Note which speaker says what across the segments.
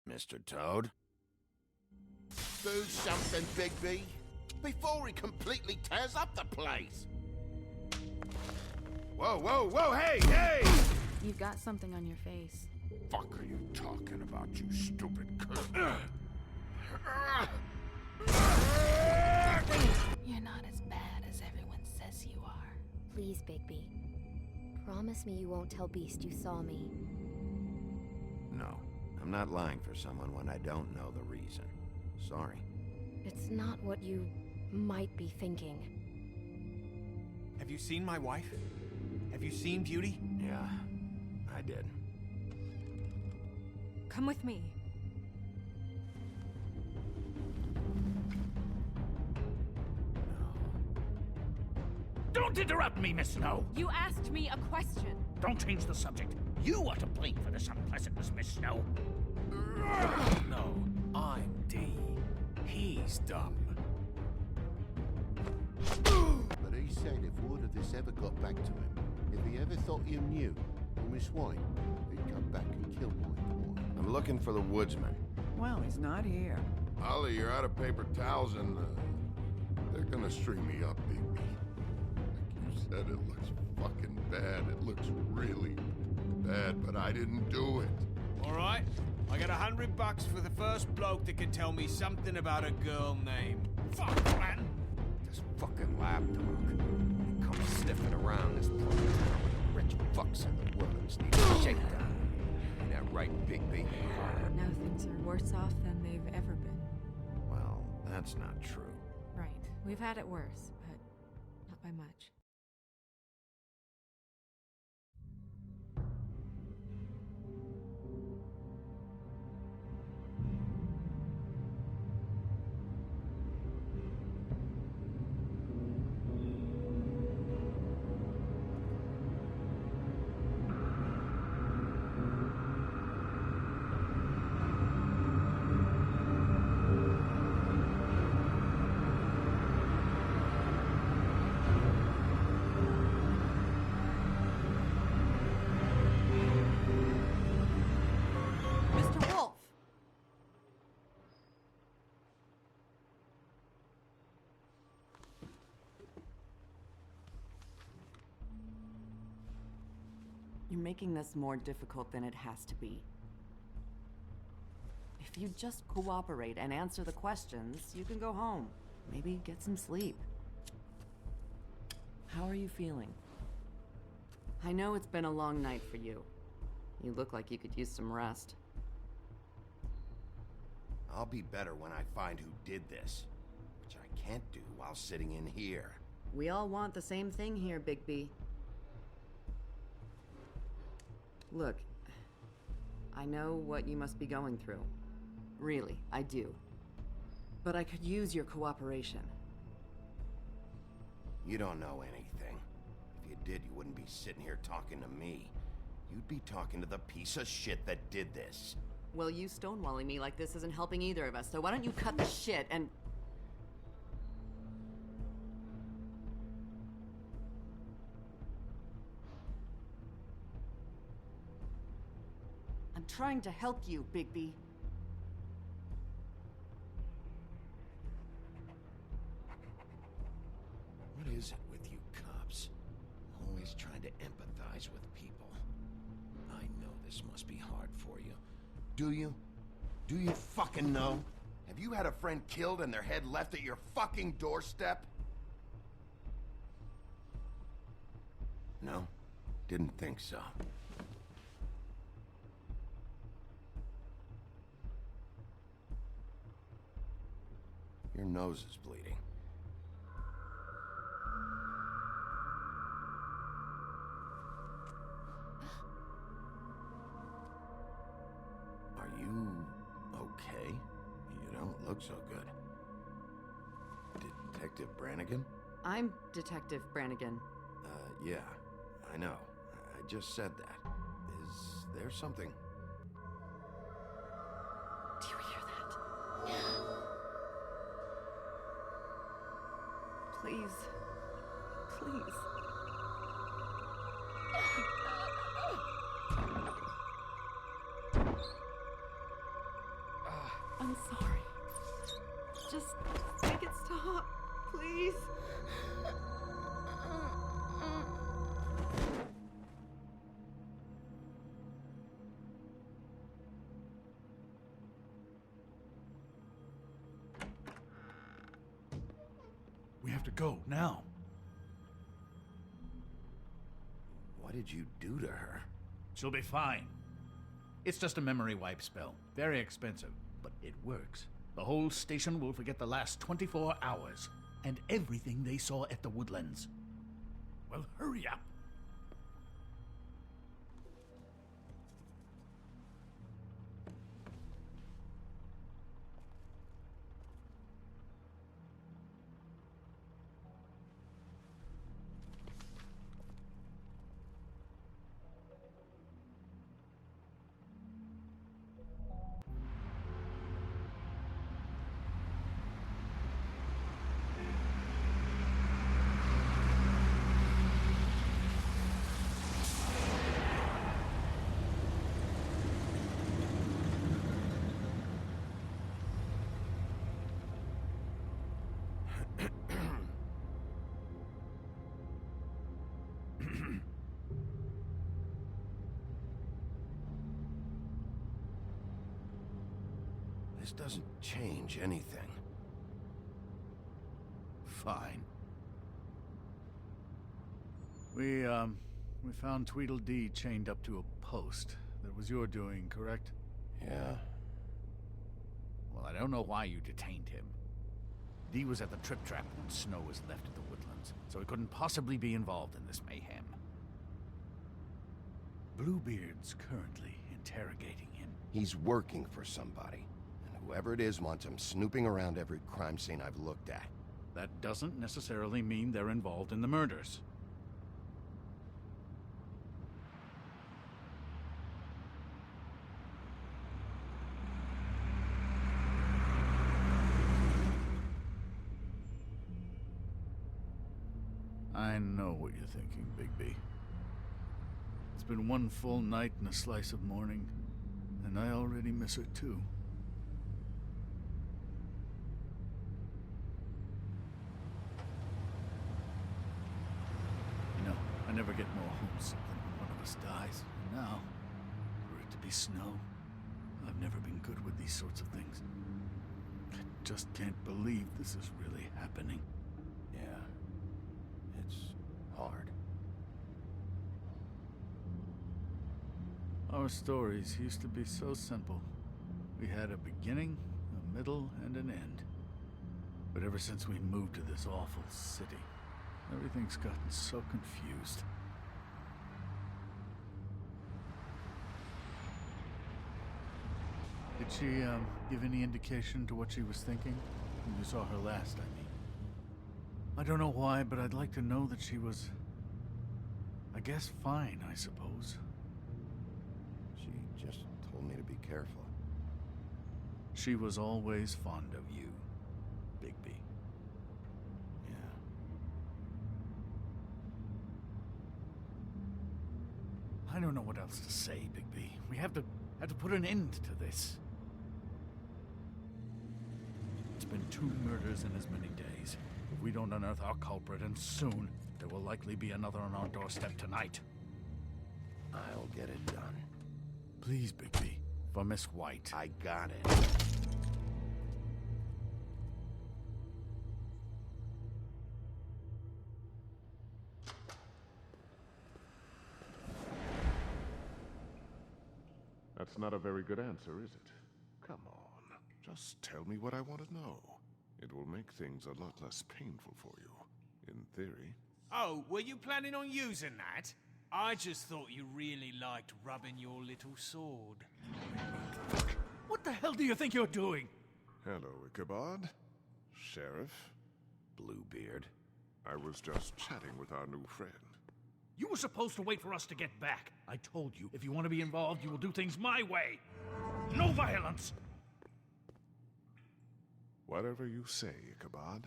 Speaker 1: Mr. Toad?
Speaker 2: Do something, Bigby, before he completely tears up the place!
Speaker 1: Whoa, whoa, whoa, hey, hey!
Speaker 3: You've got something on your face.
Speaker 2: Fuck are you talking about, you stupid
Speaker 3: You're not as bad as everyone says you are.
Speaker 4: Please, Bigby. Promise me you won't tell Beast you saw me.
Speaker 1: No, I'm not lying for someone when I don't know the reason. Sorry.
Speaker 4: It's not what you might be thinking.
Speaker 5: Have you seen my wife? Have you seen Beauty?
Speaker 1: Yeah, I did.
Speaker 6: Come with me.
Speaker 7: Don't interrupt me, Miss Snow!
Speaker 6: You asked me a question.
Speaker 7: Don't change the subject. You are to blame for this unpleasantness, Miss Snow.
Speaker 5: No, I'm D. He's dumb.
Speaker 2: But he said if word of this ever got back to him, if he ever thought you knew, or Miss White, he'd come back and kill my boy.
Speaker 1: I'm looking for the woodsman.
Speaker 8: Well, he's not here.
Speaker 9: Ollie, you're out of paper towels and they're gonna string me up, Bigby. Like you said, it looks fucking bad. It looks really bad, but I didn't do it.
Speaker 5: All right, I got $100 for the first bloke that can tell me something about a girl named... Fuck, man!
Speaker 1: This fucking lapdog. He comes sniffing around this part of town with the rich fucks in the woods need a shakedown. Ain't that right, Bigby?
Speaker 6: Now things are worse off than they've ever been.
Speaker 1: Well, that's not true.
Speaker 6: Right. We've had it worse, but not by much. Mr. Wolf!
Speaker 8: You're making this more difficult than it has to be. If you just cooperate and answer the questions, you can go home. Maybe get some sleep. How are you feeling? I know it's been a long night for you. You look like you could use some rest.
Speaker 1: I'll be better when I find who did this, which I can't do while sitting in here.
Speaker 8: We all want the same thing here, Bigby. Look, I know what you must be going through. Really, I do. But I could use your cooperation.
Speaker 1: You don't know anything. If you did, you wouldn't be sitting here talking to me. You'd be talking to the piece of shit that did this.
Speaker 8: Well, you stonewalling me like this isn't helping either of us, so why don't you cut the shit and... I'm trying to help you, Bigby.
Speaker 1: What is it with you cops? Always trying to empathize with people. I know this must be hard for you. Do you? Do you fucking know? Have you had a friend killed and their head left at your fucking doorstep? No? Didn't think so. Your nose is bleeding. look so good. Detective Brannigan?
Speaker 8: I'm Detective Brannigan.
Speaker 1: Yeah, I know. I just said that. Is there something?
Speaker 8: Do you hear that? Please. Please. I'm sorry. Just make it stop, please.
Speaker 10: We have to go, now.
Speaker 1: What did you do to her?
Speaker 10: She'll be fine. It's just a memory wipe spell. Very expensive, but it works. The whole station will forget the last 24 hours, and everything they saw at the Woodlands. Well, hurry up.
Speaker 1: This doesn't change anything.
Speaker 10: Fine. We found Tweedledee chained up to a post. That was your doing, correct?
Speaker 1: Yeah.
Speaker 10: Well, I don't know why you detained him. Dee was at the Trip Trap when Snow was left at the Woodlands, so he couldn't possibly be involved in this mayhem. Bluebeard's currently interrogating him.
Speaker 1: He's working for somebody. And whoever it is wants him snooping around every crime scene I've looked at.
Speaker 10: That doesn't necessarily mean they're involved in the murders. I know what you're thinking, Bigby. It's been one full night and a slice of morning, and I already miss her too. You know, I never get more homesick than when one of us dies. And now, for it to be Snow, I've never been good with these sorts of things. I just can't believe this is really happening.
Speaker 1: Yeah. It's hard.
Speaker 10: Our stories used to be so simple. We had a beginning, a middle, and an end. But ever since we moved to this awful city, everything's gotten so confused. Did she, give any indication to what she was thinking? When you saw her last, I mean. I don't know why, but I'd like to know that she was... I guess fine, I suppose.
Speaker 1: She just told me to be careful.
Speaker 10: She was always fond of you, Bigby.
Speaker 1: Yeah.
Speaker 10: I don't know what else to say, Bigby. We have to put an end to this. It's been 2 murders in as many days. If we don't unearth our culprit, and soon, there will likely be another on our doorstep tonight.
Speaker 1: I'll get it done.
Speaker 10: Please, Bigby. For Miss White.
Speaker 1: I got it.
Speaker 9: That's not a very good answer, is it? Come on, just tell me what I want to know. It will make things a lot less painful for you, in theory.
Speaker 5: Oh, were you planning on using that? I just thought you really liked rubbing your little sword.
Speaker 10: What the hell do you think you're doing?
Speaker 11: Hello, Ichabod. Sheriff.
Speaker 1: Bluebeard.
Speaker 11: I was just chatting with our new friend.
Speaker 10: You were supposed to wait for us to get back. I told you, if you want to be involved, you will do things my way. No violence!
Speaker 11: Whatever you say, Ichabod.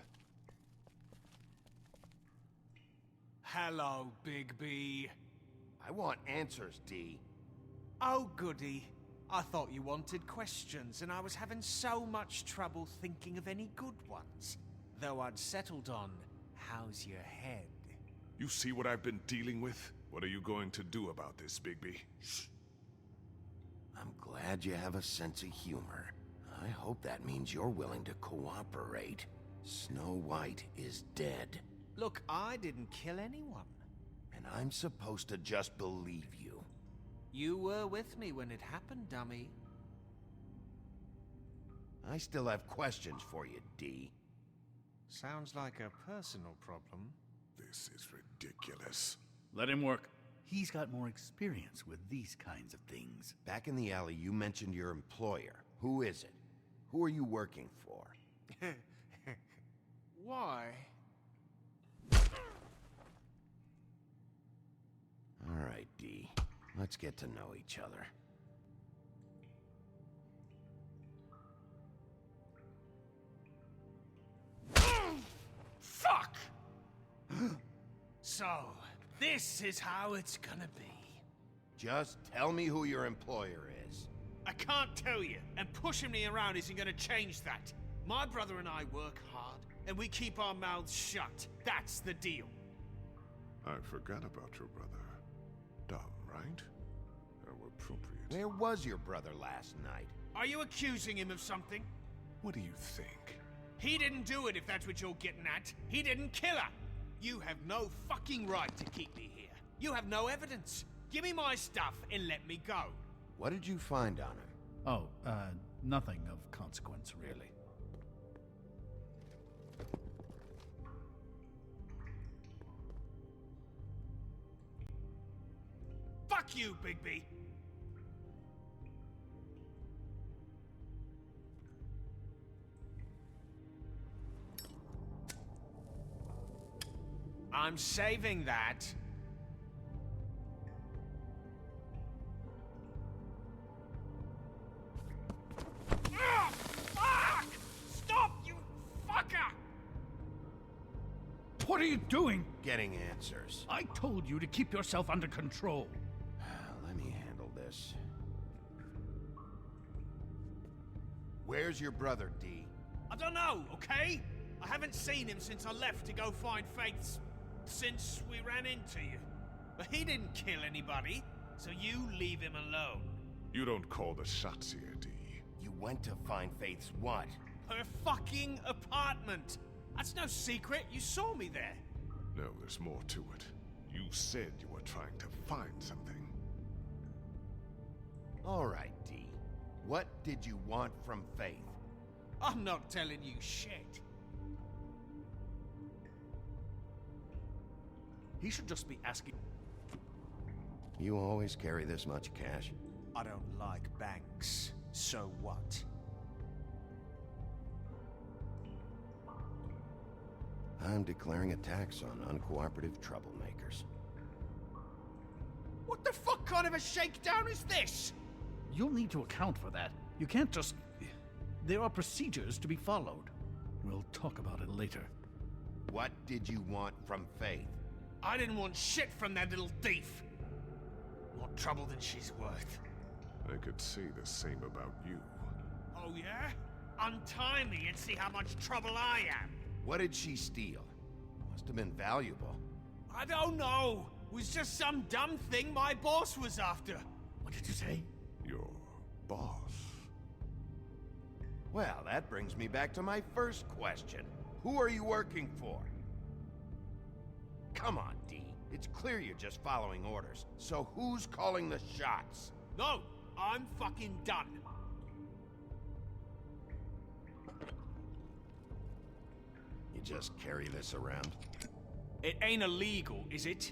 Speaker 5: Hello, Bigby.
Speaker 1: I want answers, D.
Speaker 5: Oh, goody. I thought you wanted questions, and I was having so much trouble thinking of any good ones. Though I'd settled on, how's your head?
Speaker 11: You see what I've been dealing with? What are you going to do about this, Bigby?
Speaker 1: I'm glad you have a sense of humor. I hope that means you're willing to cooperate. Snow White is dead.
Speaker 5: Look, I didn't kill anyone.
Speaker 1: And I'm supposed to just believe you.
Speaker 5: You were with me when it happened, dummy.
Speaker 1: I still have questions for you, D.
Speaker 5: Sounds like a personal problem.
Speaker 11: This is ridiculous.
Speaker 10: Let him work. He's got more experience with these kinds of things.
Speaker 1: Back in the alley, you mentioned your employer. Who is it? Who are you working for?
Speaker 5: Why?
Speaker 1: All right, D. Let's get to know each other.
Speaker 5: Fuck! So, this is how it's gonna be.
Speaker 1: Just tell me who your employer is.
Speaker 5: I can't tell you, and pushing me around isn't gonna change that. My brother and I work hard, and we keep our mouths shut. That's the deal.
Speaker 11: I forgot about your brother. Dumb, right? How appropriate.
Speaker 1: Where was your brother last night?
Speaker 5: Are you accusing him of something?
Speaker 11: What do you think?
Speaker 5: He didn't do it, if that's what you're getting at. He didn't kill her. You have no fucking right to keep me here. You have no evidence. Give me my stuff and let me go.
Speaker 1: What did you find on him?
Speaker 10: Oh, nothing of consequence, really.
Speaker 5: Fuck you, Bigby! I'm saving that. Ah, fuck! Stop, you fucker!
Speaker 10: What are you doing?
Speaker 1: Getting answers.
Speaker 10: I told you to keep yourself under control.
Speaker 1: Let me handle this. Where's your brother, D?
Speaker 5: I don't know, okay? I haven't seen him since I left to go find Faith's... since we ran into you. But he didn't kill anybody, so you leave him alone.
Speaker 11: You don't call the shots here, D.
Speaker 1: You went to find Faith's what?
Speaker 5: Her fucking apartment! That's no secret, you saw me there.
Speaker 11: No, there's more to it. You said you were trying to find something.
Speaker 1: All right, D. What did you want from Faith?
Speaker 5: I'm not telling you shit.
Speaker 10: He should just be asking.
Speaker 1: You always carry this much cash?
Speaker 5: I don't like banks, so what?
Speaker 1: I'm declaring a tax on uncooperative troublemakers.
Speaker 5: What the fuck kind of a shakedown is this?
Speaker 10: You'll need to account for that. You can't just... There are procedures to be followed. We'll talk about it later.
Speaker 1: What did you want from Faith?
Speaker 5: I didn't want shit from that little thief. More trouble than she's worth.
Speaker 11: I could say the same about you.
Speaker 5: Oh yeah? Untie me and see how much trouble I am.
Speaker 1: What did she steal? Must have been valuable.
Speaker 5: I don't know. It was just some dumb thing my boss was after.
Speaker 10: What did you say?
Speaker 11: Your boss.
Speaker 1: Well, that brings me back to my first question. Who are you working for? Come on, D. It's clear you're just following orders. So who's calling the shots?
Speaker 5: No, I'm fucking done.
Speaker 1: You just carry this around?
Speaker 5: It ain't illegal, is it?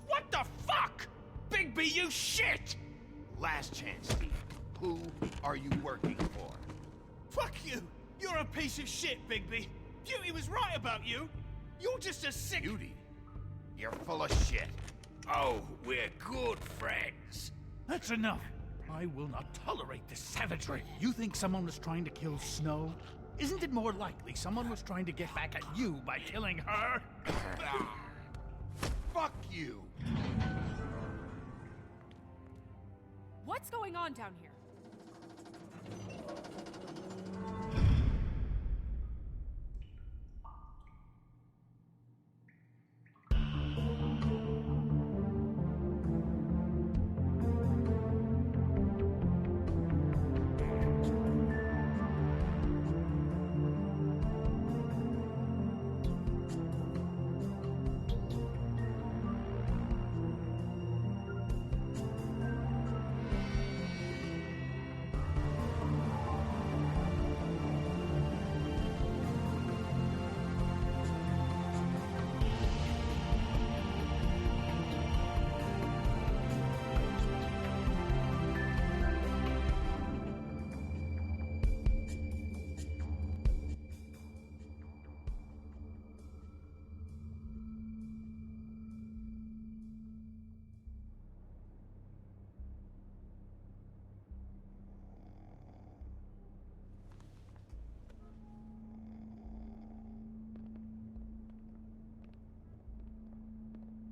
Speaker 5: What the fuck? Bigby, you shit!
Speaker 1: Last chance, Steve. Who are you working for?
Speaker 5: Fuck you! You're a piece of shit, Bigby! Beauty was right about you! You're just a sick—
Speaker 1: Beauty? You're full of shit.
Speaker 7: Oh, we're good friends.
Speaker 10: That's enough. I will not tolerate this savagery. You think someone was trying to kill Snow? Isn't it more likely someone was trying to get back at you by killing her?
Speaker 1: Fuck you!
Speaker 6: What's going on down here?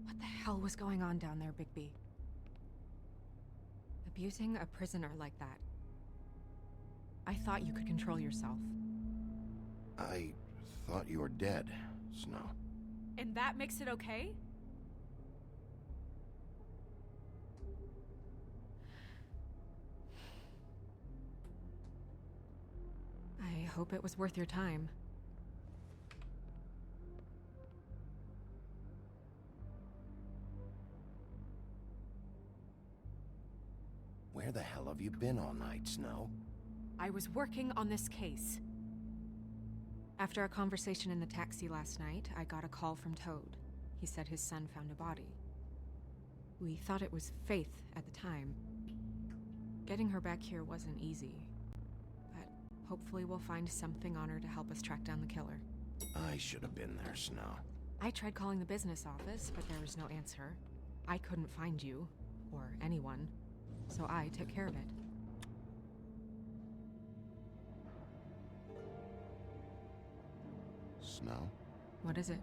Speaker 6: What the hell was going on down there, Bigby? Abusing a prisoner like that. I thought you could control yourself.
Speaker 1: I thought you were dead, Snow.
Speaker 6: And that makes it okay? I hope it was worth your time.
Speaker 1: Where the hell have you been all night, Snow?
Speaker 6: I was working on this case. After a conversation in the taxi last night, I got a call from Toad. He said his son found a body. We thought it was Faith at the time. Getting her back here wasn't easy, but hopefully we'll find something on her to help us track down the killer.
Speaker 1: I should have been there, Snow.
Speaker 6: I tried calling the business office, but there was no answer. I couldn't find you, or anyone, so I took care of it.
Speaker 1: Snow?
Speaker 6: What is it?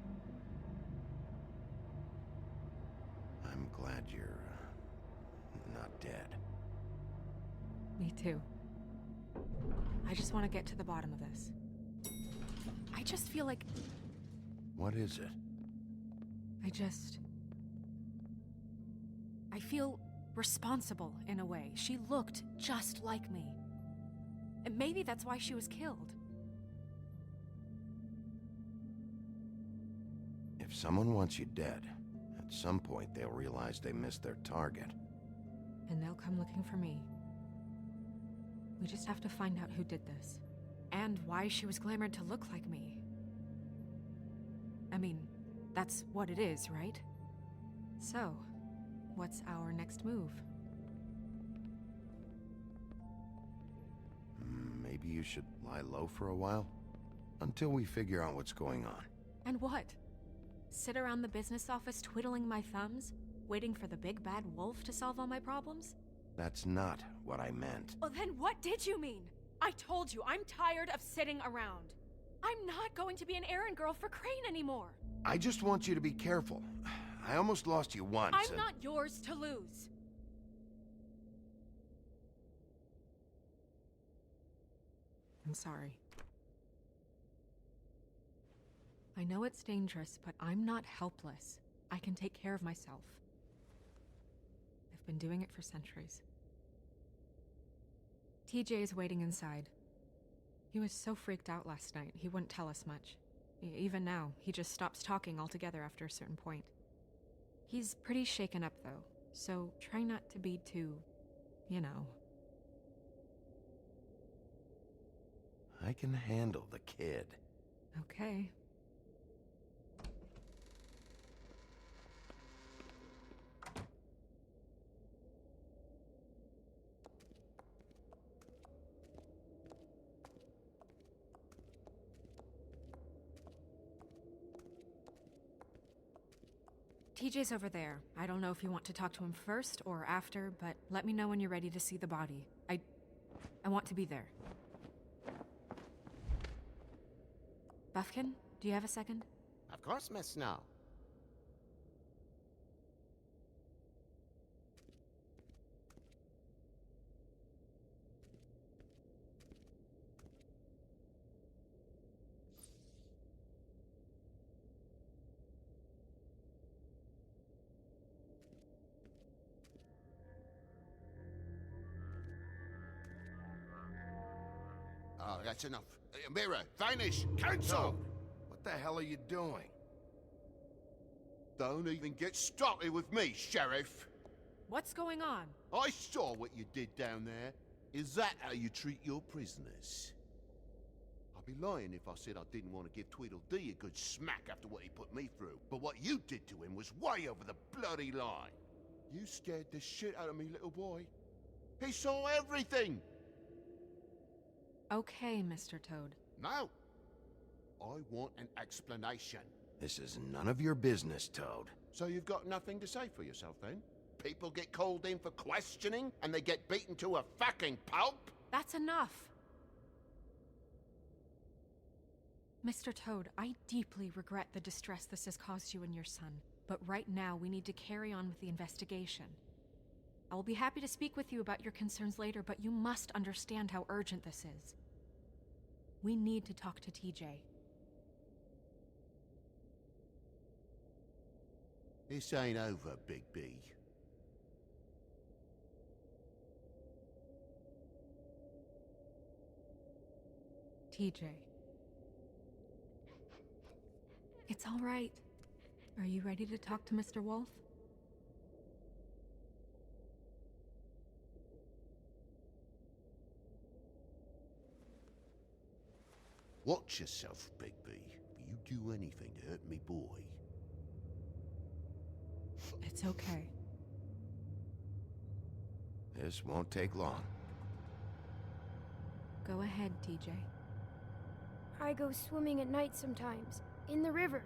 Speaker 1: I'm glad you're not dead.
Speaker 6: Me too. I just want to get to the bottom of this. I just feel like...
Speaker 1: What is it?
Speaker 6: I feel responsible in a way. She looked just like me. And maybe that's why she was killed.
Speaker 1: If someone wants you dead, at some point they'll realize they missed their target.
Speaker 6: And they'll come looking for me. We just have to find out who did this. And why she was glamored to look like me. I mean, that's what it is, right? So, what's our next move?
Speaker 1: Maybe you should lie low for a while? Until we figure out what's going on.
Speaker 6: And what? Sit around the business office twiddling my thumbs, waiting for the big bad wolf to solve all my problems?
Speaker 1: That's not what I meant.
Speaker 6: Well, then what did you mean? I told you, I'm tired of sitting around. I'm not going to be an errand girl for Crane anymore.
Speaker 1: I just want you to be careful. I almost lost you once.
Speaker 6: I'm not yours to lose. I'm sorry. I know it's dangerous, but I'm not helpless. I can take care of myself. I've been doing it for centuries. TJ is waiting inside. He was so freaked out last night, he wouldn't tell us much. Even now, he just stops talking altogether after a certain point. He's pretty shaken up, though, so try not to be too, you know.
Speaker 1: I can handle the kid.
Speaker 6: Okay. TJ's over there. I don't know if you want to talk to him first or after, but let me know when you're ready to see the body. I want to be there. Buffkin, do you have a second?
Speaker 2: Of course, Miss Snow. Oh, that's enough. Mirror, vanish, cancel!
Speaker 1: What the hell are you doing?
Speaker 2: Don't even get started with me, Sheriff.
Speaker 6: What's going on?
Speaker 2: I saw what you did down there. Is that how you treat your prisoners? I'd be lying if I said I didn't want to give Tweedledee a good smack after what he put me through. But what you did to him was way over the bloody line. You scared the shit out of me, little boy. He saw everything!
Speaker 6: Okay, Mr. Toad.
Speaker 2: No. I want an explanation.
Speaker 1: This is none of your business, Toad.
Speaker 2: So you've got nothing to say for yourself, then? People get called in for questioning, and they get beaten to a fucking pulp?
Speaker 6: That's enough! Mr. Toad, I deeply regret the distress this has caused you and your son, but right now we need to carry on with the investigation. I will be happy to speak with you about your concerns later, but you must understand how urgent this is. We need to talk to TJ.
Speaker 2: This ain't over, Big B.
Speaker 6: TJ. It's all right. Are you ready to talk to Mr. Wolf?
Speaker 2: Watch yourself, Big B. If you do anything to hurt me boy.
Speaker 6: It's okay.
Speaker 1: This won't take long.
Speaker 6: Go ahead, TJ.
Speaker 12: I go swimming at night sometimes, in the river.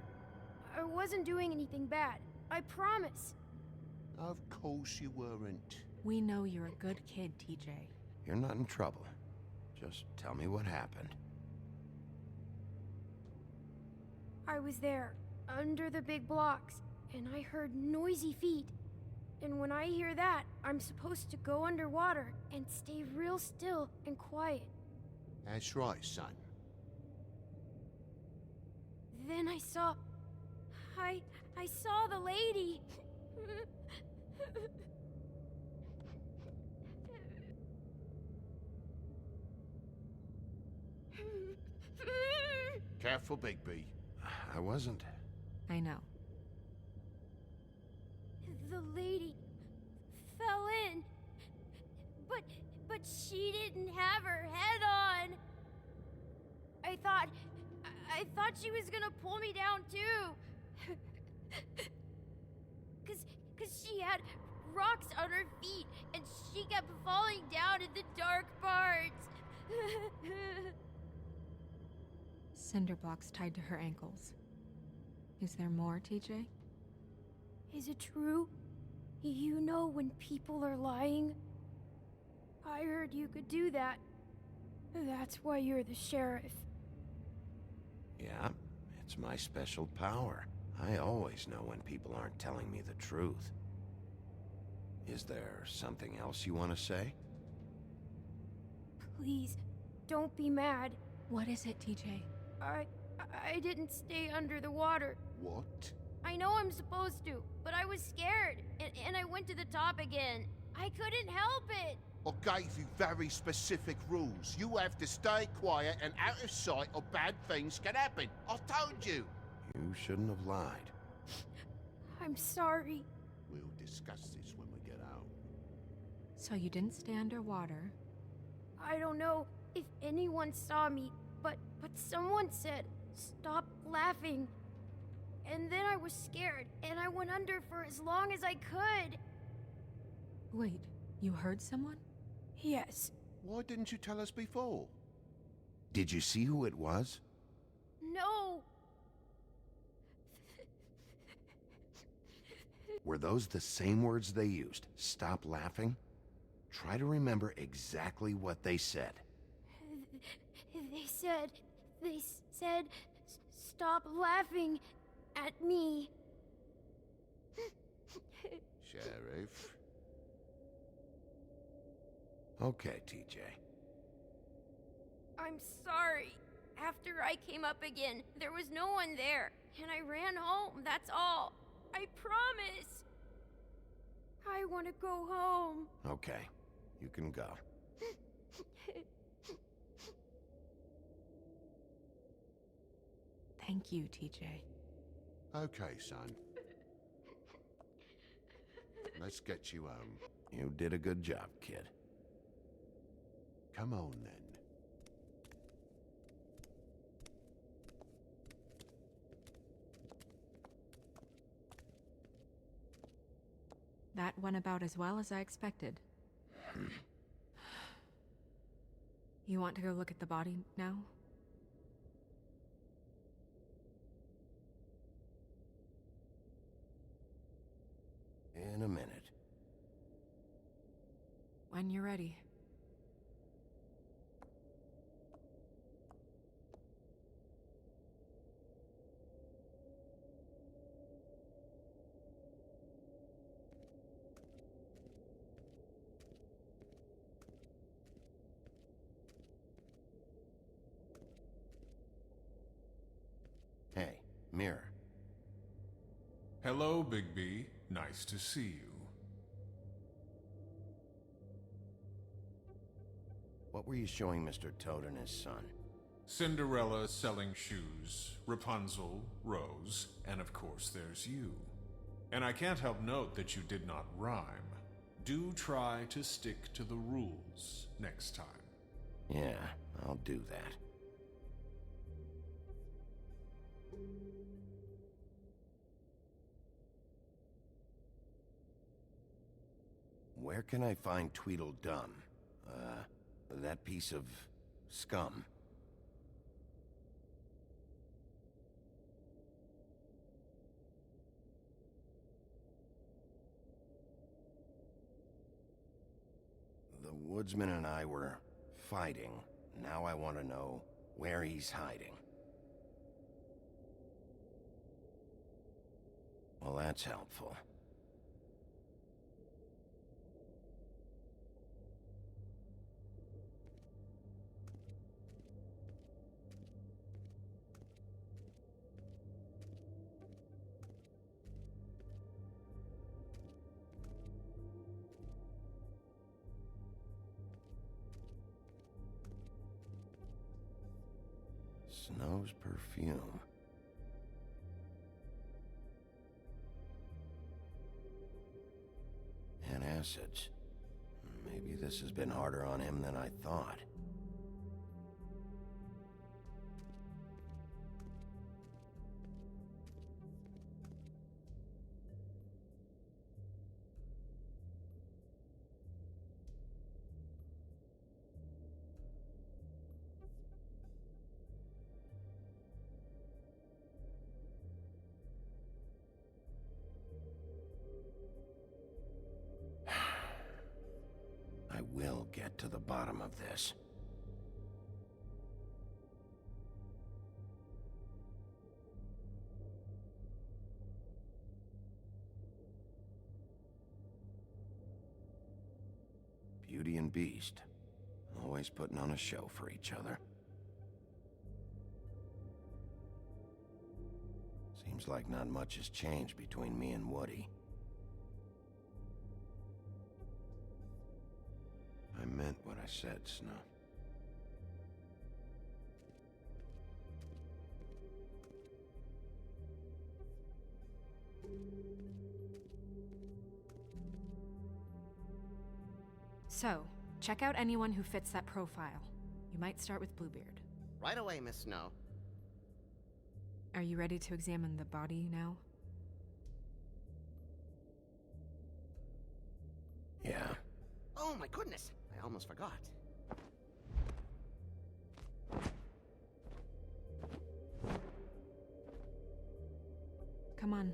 Speaker 12: I wasn't doing anything bad, I promise.
Speaker 2: Of course you weren't.
Speaker 6: We know you're a good kid, TJ.
Speaker 1: You're not in trouble. Just tell me what happened.
Speaker 12: I was there, under the big blocks, and I heard noisy feet. And when I hear that, I'm supposed to go underwater and stay real still and quiet.
Speaker 2: That's right, son.
Speaker 12: Then I saw the lady.
Speaker 2: Careful, Big B.
Speaker 1: I wasn't.
Speaker 6: I know.
Speaker 12: The lady fell in. But she didn't have her head on. I thought she was gonna pull me down too. Cause she had rocks on her feet and she kept falling down in the dark parts.
Speaker 6: Cinder blocks tied to her ankles. Is there more, TJ?
Speaker 12: Is it true? You know when people are lying? I heard you could do that. That's why you're the sheriff.
Speaker 1: Yeah, it's my special power. I always know when people aren't telling me the truth. Is there something else you want to say?
Speaker 12: Please, don't be mad.
Speaker 6: What is it, TJ?
Speaker 12: I didn't stay under the water.
Speaker 2: What?
Speaker 12: I know I'm supposed to, but I was scared, and I went to the top again. I couldn't help it.
Speaker 2: I gave you very specific rules. You have to stay quiet and out of sight or bad things can happen. I told you.
Speaker 1: You shouldn't have lied.
Speaker 12: I'm sorry.
Speaker 2: We'll discuss this when we get out.
Speaker 6: So you didn't stay underwater?
Speaker 12: I don't know if anyone saw me, but someone said, "Stop laughing." And then I was scared, and I went under for as long as I could.
Speaker 6: Wait, you heard someone?
Speaker 12: Yes.
Speaker 2: Why didn't you tell us before?
Speaker 1: Did you see who it was?
Speaker 12: No.
Speaker 1: Were those the same words they used? Stop laughing? Try to remember exactly what they said.
Speaker 12: They said, stop laughing at me.
Speaker 2: Sheriff.
Speaker 1: Okay, TJ.
Speaker 12: I'm sorry. After I came up again, there was no one there, and I ran home, that's all. I promise. I want to go home.
Speaker 1: Okay, you can go.
Speaker 6: Thank you, TJ.
Speaker 2: Okay, son. Let's get you home.
Speaker 1: You did a good job, kid.
Speaker 2: Come on, then.
Speaker 6: That went about as well as I expected. You want to go look at the body now?
Speaker 1: In a minute.
Speaker 6: When you're ready.
Speaker 1: Hey, Mirror.
Speaker 13: Hello, Bigby. Nice to see you.
Speaker 1: What were you showing Mr. Toad and his son?
Speaker 13: Cinderella selling shoes, Rapunzel, Rose, and of course there's you. And I can't help note that you did not rhyme. Do try to stick to the rules next time.
Speaker 1: Yeah, I'll do that. Where can I find Tweedledum? That piece of scum. The woodsman and I were fighting. Now I want to know where he's hiding. Well, that's helpful. Snow's perfume. And acids. Maybe this has been harder on him than I thought. I will get to the bottom of this. Beauty and Beast. Always putting on a show for each other. Seems like not much has changed between me and Woody. I meant what I said, Snow.
Speaker 6: So, check out anyone who fits that profile. You might start with Bluebeard.
Speaker 14: Right away, Miss Snow.
Speaker 6: Are you ready to examine the body now?
Speaker 1: Yeah.
Speaker 14: Oh my goodness, I almost forgot.
Speaker 6: Come on.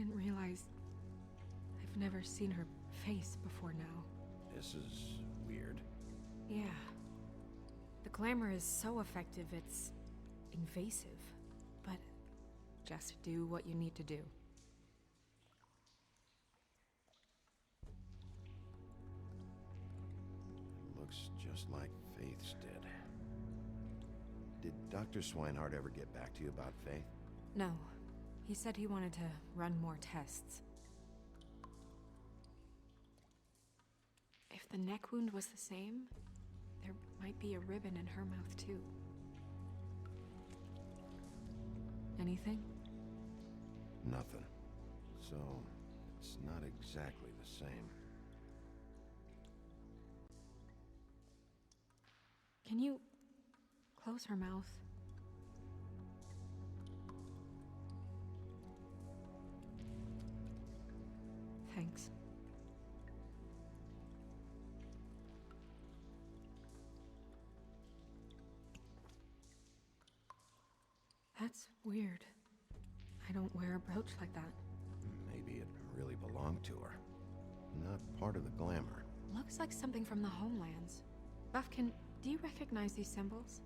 Speaker 6: didn't realize... I've never seen her face before now.
Speaker 1: This is weird.
Speaker 6: Yeah. The glamour is so effective, it's invasive. But just do what you need to do.
Speaker 1: Looks just like Faith's did. Did Dr. Swinehart ever get back to you about Faith?
Speaker 6: No. He said he wanted to run more tests. If the neck wound was the same, there might be a ribbon in her mouth too. Anything?
Speaker 1: Nothing. So, it's not exactly the same.
Speaker 6: Can you close her mouth? Thanks. That's weird. I don't wear a brooch like that.
Speaker 1: Maybe it really belonged to her. Not part of the glamour.
Speaker 6: Looks like something from the homelands. Buffkin, do you recognize these symbols?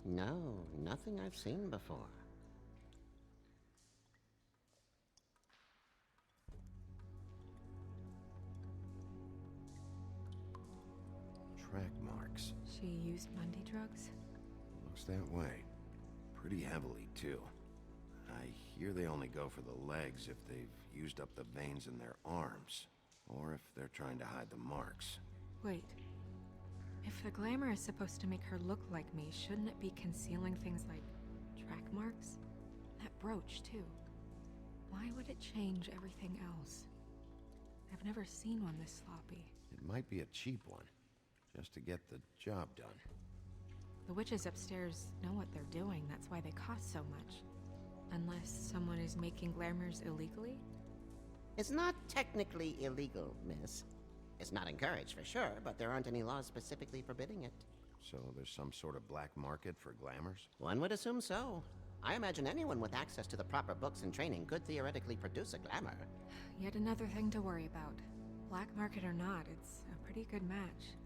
Speaker 14: No, nothing I've seen before.
Speaker 1: Track marks.
Speaker 6: She used Mundy drugs?
Speaker 1: Looks that way. Pretty heavily, too. I hear they only go for the legs if they've used up the veins in their arms, or if they're trying to hide the marks.
Speaker 6: Wait. If the glamour is supposed to make her look like me, shouldn't it be concealing things like track marks? That brooch, too. Why would it change everything else? I've never seen one this sloppy.
Speaker 1: It might be a cheap one, just to get the job done.
Speaker 6: The witches upstairs know what they're doing, that's why they cost so much. Unless someone is making glamours illegally?
Speaker 14: It's not technically illegal, miss. It's not encouraged for sure, but there aren't any laws specifically forbidding it.
Speaker 1: So there's some sort of black market for glamours?
Speaker 14: One would assume so. I imagine anyone with access to the proper books and training could theoretically produce a glamour.
Speaker 6: Yet another thing to worry about. Black market or not, it's a pretty good match.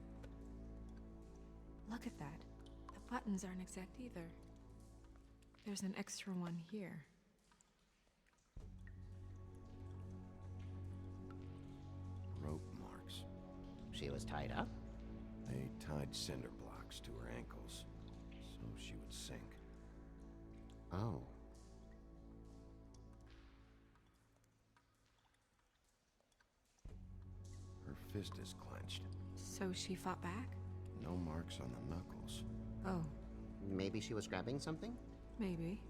Speaker 6: Look at that. The buttons aren't exact either. There's an extra one here.
Speaker 1: Rope marks.
Speaker 14: She was tied up?
Speaker 1: They tied cinder blocks to her ankles, so she would sink.
Speaker 14: Oh.
Speaker 1: Her fist is clenched.
Speaker 6: So she fought back?
Speaker 1: No marks on the knuckles.
Speaker 6: Oh.
Speaker 14: Maybe she was grabbing something?
Speaker 6: Maybe.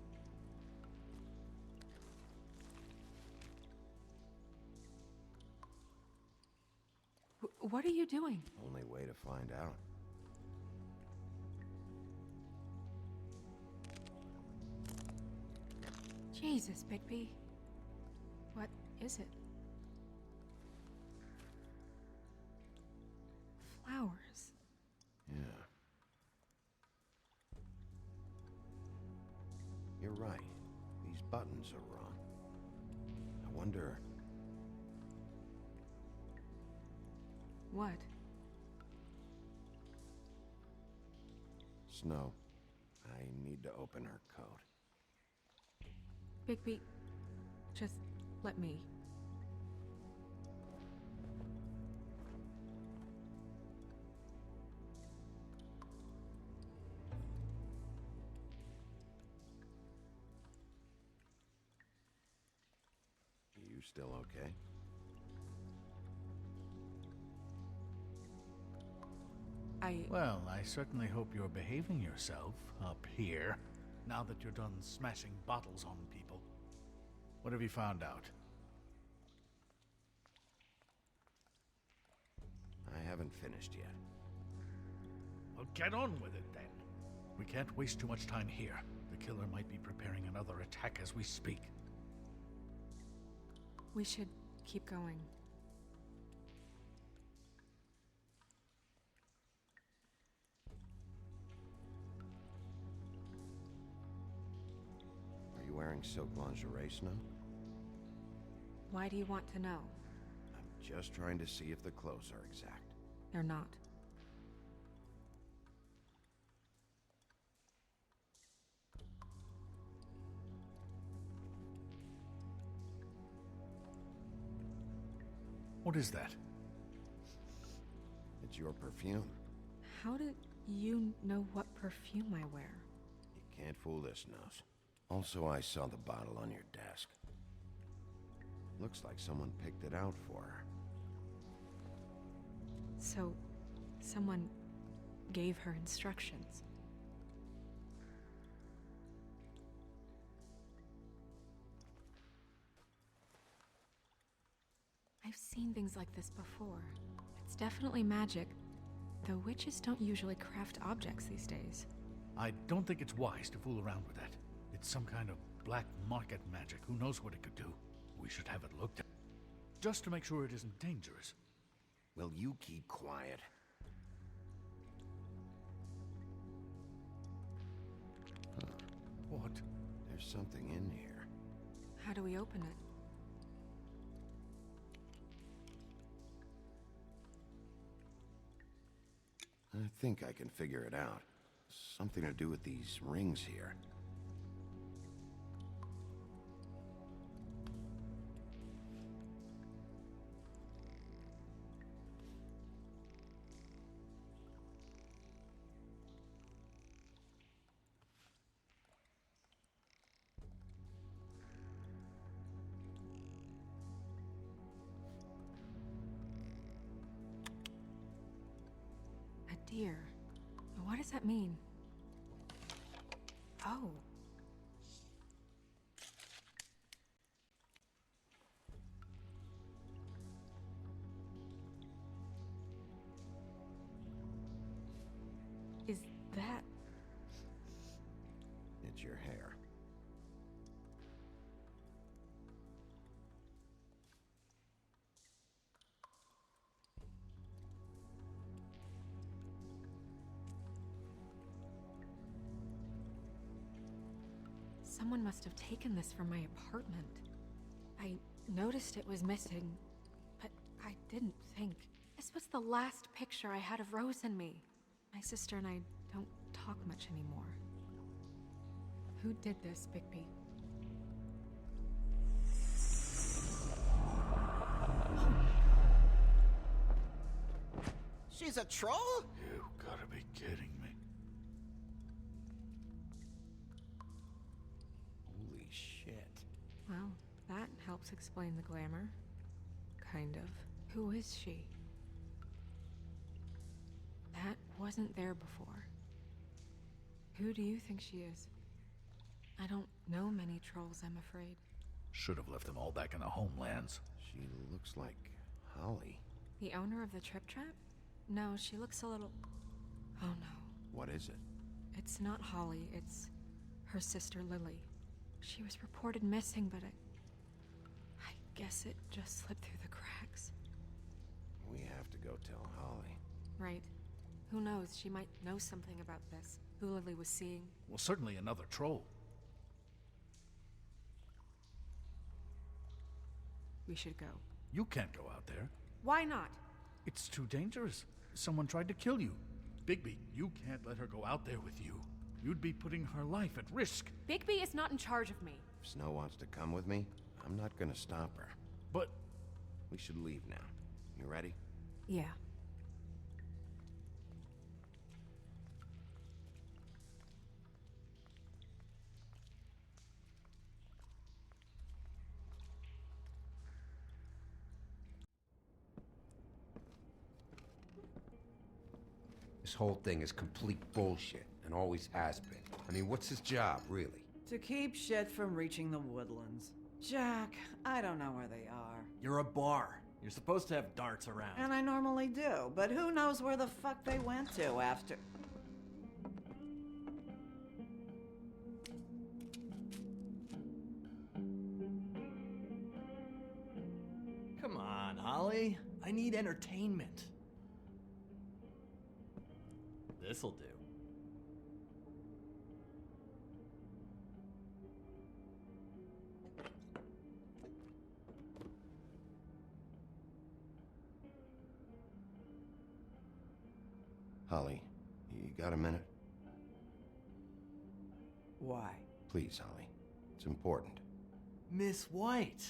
Speaker 6: What are you doing?
Speaker 1: Only way to find out.
Speaker 6: Jesus, Bigby. What is it? Flowers.
Speaker 1: Yeah. You're right. These buttons are wrong. I wonder...
Speaker 6: What?
Speaker 1: Snow, I need to open her coat.
Speaker 6: Bigby, just let me.
Speaker 1: You still okay?
Speaker 10: Well, I certainly hope you're behaving yourself up here, now that you're done smashing bottles on people. What have you found out?
Speaker 1: I haven't finished yet.
Speaker 10: Well, get on with it then. We can't waste too much time here. The killer might be preparing another attack as we speak.
Speaker 6: We should keep going.
Speaker 1: Are you wearing silk lingerie, Snow?
Speaker 6: Why do you want to know?
Speaker 1: I'm just trying to see if the clothes are exact.
Speaker 6: They're not.
Speaker 10: What is that?
Speaker 1: It's your perfume.
Speaker 6: How did you know what perfume I wear?
Speaker 1: You can't fool this nose. Also, I saw the bottle on your desk. Looks like someone picked it out for her.
Speaker 6: So, someone gave her instructions. I've seen things like this before. It's definitely magic, though witches don't usually craft objects these days.
Speaker 10: I don't think it's wise to fool around with that. It's some kind of black market magic. Who knows what it could do? We should have it looked at, just to make sure it isn't dangerous.
Speaker 1: Will you keep quiet? Huh.
Speaker 10: What?
Speaker 1: There's something in here.
Speaker 6: How do we open it?
Speaker 1: I think I can figure it out. Something to do with these rings here.
Speaker 6: Deer. What does that mean? Oh. Is that...
Speaker 1: It's your hair.
Speaker 6: Someone must have taken this from my apartment. I noticed it was missing, but I didn't think. This was the last picture I had of Rose and me. My sister and I don't talk much anymore. Who did this, Bigby?
Speaker 14: She's a troll?
Speaker 10: You gotta be kidding me.
Speaker 1: Holy shit.
Speaker 6: Well, that helps explain the glamour. Kind of. Who is she? That wasn't there before. Who do you think she is? I don't know many trolls, I'm afraid.
Speaker 10: Should have left them all back in the homelands.
Speaker 1: She looks like Holly.
Speaker 6: The owner of the Trip Trap? No, she looks a little... Oh no.
Speaker 1: What is it?
Speaker 6: It's not Holly, it's her sister Lily. She was reported missing, but I guess it just slipped through the cracks.
Speaker 1: We have to go tell Holly.
Speaker 6: Right. Who knows, she might know something about this. Who Lily was seeing.
Speaker 10: Well, certainly another troll.
Speaker 6: We should go.
Speaker 10: You can't go out there.
Speaker 6: Why not?
Speaker 10: It's too dangerous. Someone tried to kill you. Bigby, you can't let her go out there with you. You'd be putting her life at risk.
Speaker 6: Bigby is not in charge of me.
Speaker 1: If Snow wants to come with me, I'm not gonna stop her.
Speaker 10: But...
Speaker 1: we should leave now. You ready?
Speaker 6: Yeah.
Speaker 15: This whole thing is complete bullshit, and always has been. I mean, what's his job, really?
Speaker 16: To keep shit from reaching the woodlands. Jack, I don't know where they are.
Speaker 17: You're a bar. You're supposed to have darts around.
Speaker 16: And I normally do, but who knows where the fuck they went to after...
Speaker 17: Come on, Holly. I need entertainment. This'll do.
Speaker 15: Holly, you got a minute?
Speaker 16: Why?
Speaker 15: Please, Holly. It's important.
Speaker 17: Miss White,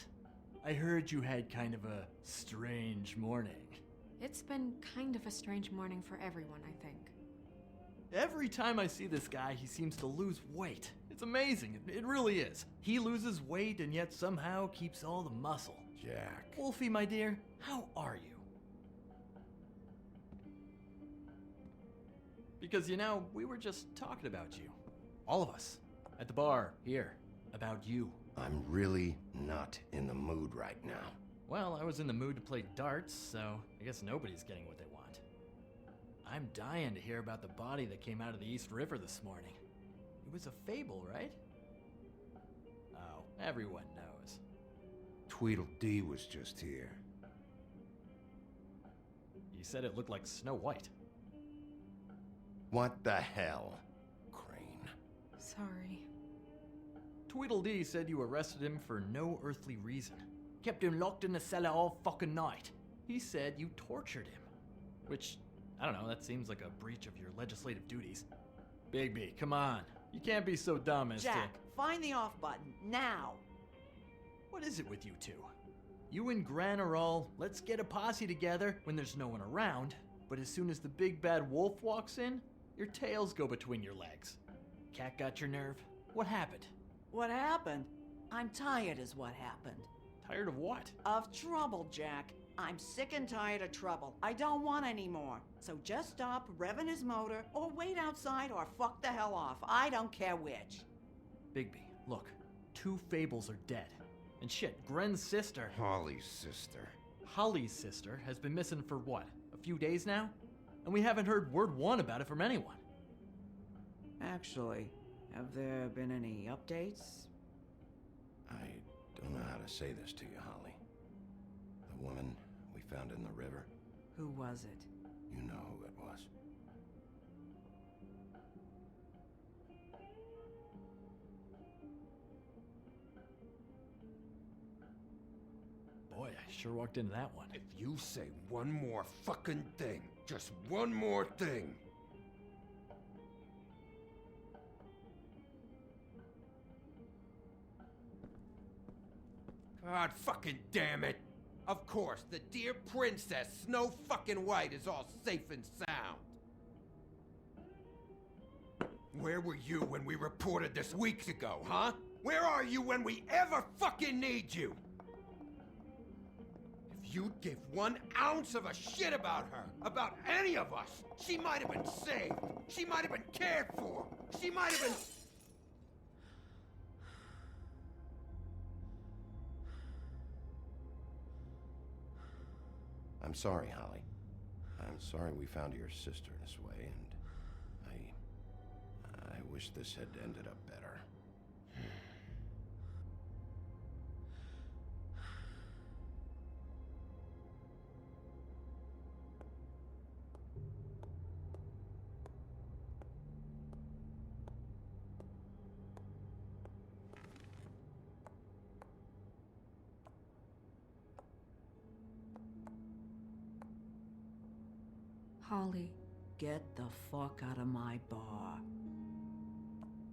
Speaker 17: I heard you had kind of a strange morning.
Speaker 6: It's been kind of a strange morning for everyone, I think.
Speaker 17: Every time I see this guy, he seems to lose weight. It's amazing. It really is. He loses weight and yet somehow keeps all the muscle.
Speaker 15: Jack.
Speaker 17: Wolfie, my dear, how are you? Because, you know, we were just talking about you. All of us. At the bar, here. About you.
Speaker 15: I'm really not in the mood right now.
Speaker 17: Well, I was in the mood to play darts, so I guess nobody's getting what they want. I'm dying to hear about the body that came out of the East River this morning. It was a fable, right? Oh, everyone knows.
Speaker 15: Tweedledee was just here.
Speaker 17: You said it looked like Snow White.
Speaker 15: What the hell, Crane?
Speaker 6: Sorry.
Speaker 17: Tweedledee said you arrested him for no earthly reason. Kept him locked in the cellar all fucking night. He said you tortured him. Which, I don't know, that seems like a breach of your legislative duties. Bigby, come on. You can't be so dumb as
Speaker 16: Jack, find the off button, now!
Speaker 17: What is it with you two? You and Gran are all, let's get a posse together when there's no one around, but as soon as the big bad wolf walks in, your tails go between your legs. Cat got your nerve? What happened?
Speaker 16: What happened? I'm tired is what happened.
Speaker 17: Tired of what?
Speaker 16: Of trouble, Jack. I'm sick and tired of trouble. I don't want any more. So just stop revving his motor, or wait outside, or fuck the hell off. I don't care which.
Speaker 17: Bigby, look. 2 fables are dead. And shit, Gren's sister...
Speaker 15: Holly's sister.
Speaker 17: Holly's sister has been missing for what? A few days now? And we haven't heard word one about it from anyone.
Speaker 16: Actually, have there been any updates?
Speaker 15: I don't know how to say this to you, Holly. The woman we found in the river.
Speaker 16: Who was it?
Speaker 15: You know who it was.
Speaker 17: Boy, I sure walked into that one.
Speaker 15: If you say one more fucking thing, just one more thing.
Speaker 18: God fucking damn it! Of course, the dear princess, Snow fucking White, is all safe and sound. Where were you when we reported this weeks ago, huh? Where are you when we ever fucking need you? If you'd give 1 ounce of a shit about her, about any of us, she might have been saved. She might have been cared for. She might have been...
Speaker 15: I'm sorry, Holly. I'm sorry we found your sister this way, and I wish this had ended up better.
Speaker 6: Holly.
Speaker 16: Get the fuck out of my bar.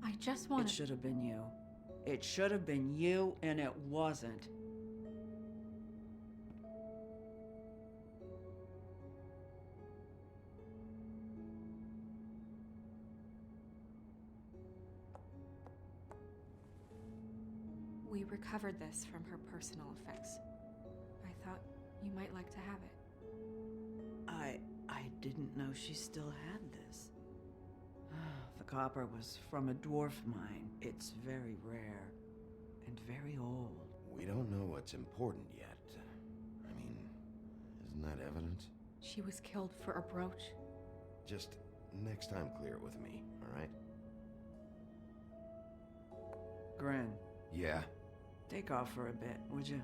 Speaker 6: I just want
Speaker 16: It should have been you. It should have been you, and it wasn't.
Speaker 6: We recovered this from her personal effects. I thought you might like to have it.
Speaker 16: I didn't know she still had this. The copper was from a dwarf mine. It's very rare and very old.
Speaker 15: We don't know what's important yet. I mean, isn't that evidence?
Speaker 6: She was killed for a brooch.
Speaker 15: Just next time clear it with me, all right?
Speaker 16: Gren.
Speaker 15: Yeah?
Speaker 16: Take off for a bit, would you?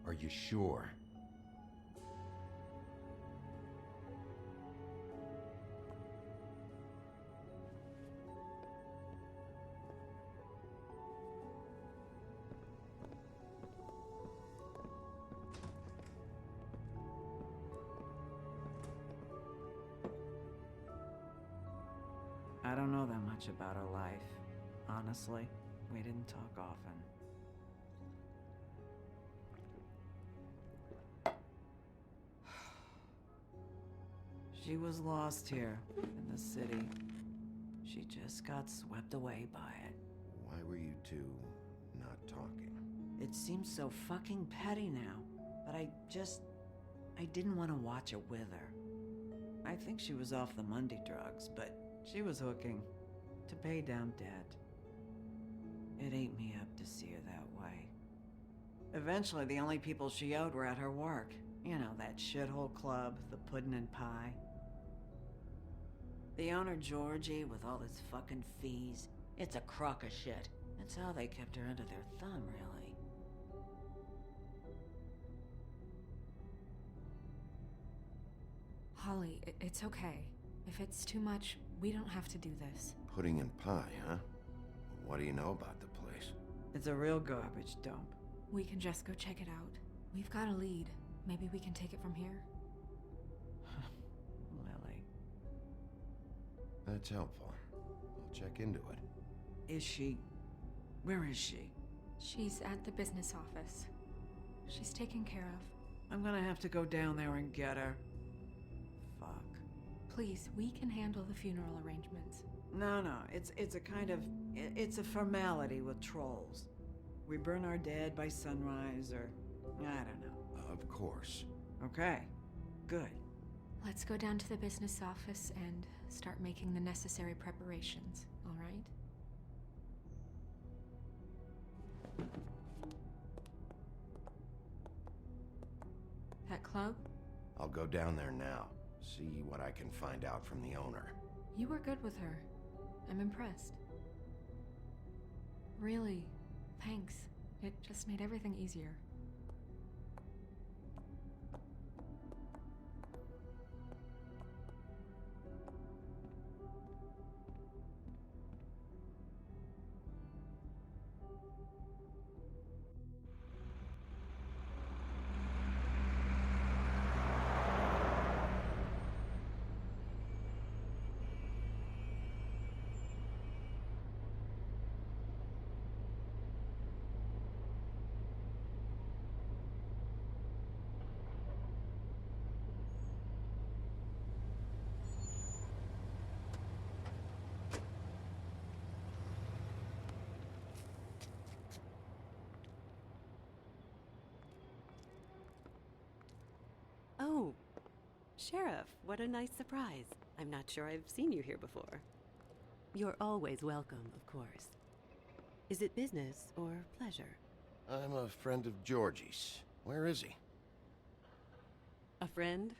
Speaker 15: Are you sure?
Speaker 16: much about her life. Honestly, we didn't talk often. She was lost here, in the city. She just got swept away by it.
Speaker 15: Why were you two not talking?
Speaker 16: It seems so fucking petty now, but I didn't want to watch it with her. I think she was off the Monday drugs, but she was hooking to pay down debt. It ate me up to see her that way. Eventually, the only people she owed were at her work. You know, that shithole club, the Puddin' and Pie. The owner, Georgie, with all his fucking fees, it's a crock of shit. That's how they kept her under their thumb, really.
Speaker 6: Holly, it's okay. If it's too much, we don't have to do this.
Speaker 15: Pudding and pie, huh? What do you know about the place?
Speaker 16: It's a real garbage dump.
Speaker 6: We can just go check it out. We've got a lead. Maybe we can take it from here.
Speaker 16: Lily.
Speaker 15: That's helpful. I'll check into it.
Speaker 16: Is she... Where is she?
Speaker 6: She's at the business office. She's taken care of.
Speaker 16: I'm gonna have to go down there and get her. Fuck.
Speaker 6: Please, we can handle the funeral arrangements.
Speaker 16: No, it's a kind of... It's a formality with trolls. We burn our dead by sunrise, or... I don't know.
Speaker 15: Of course.
Speaker 16: Okay. Good.
Speaker 6: Let's go down to the business office and start making the necessary preparations, all right? That club?
Speaker 15: I'll go down there now. See what I can find out from the owner.
Speaker 6: You were good with her. I'm impressed. Really, thanks. It just made everything easier.
Speaker 19: Oh, Sheriff, what a nice surprise. I'm not sure I've seen you here before. You're always welcome, of course. Is it business or pleasure?
Speaker 15: I'm a friend of Georgie's. Where is he?
Speaker 19: A friend?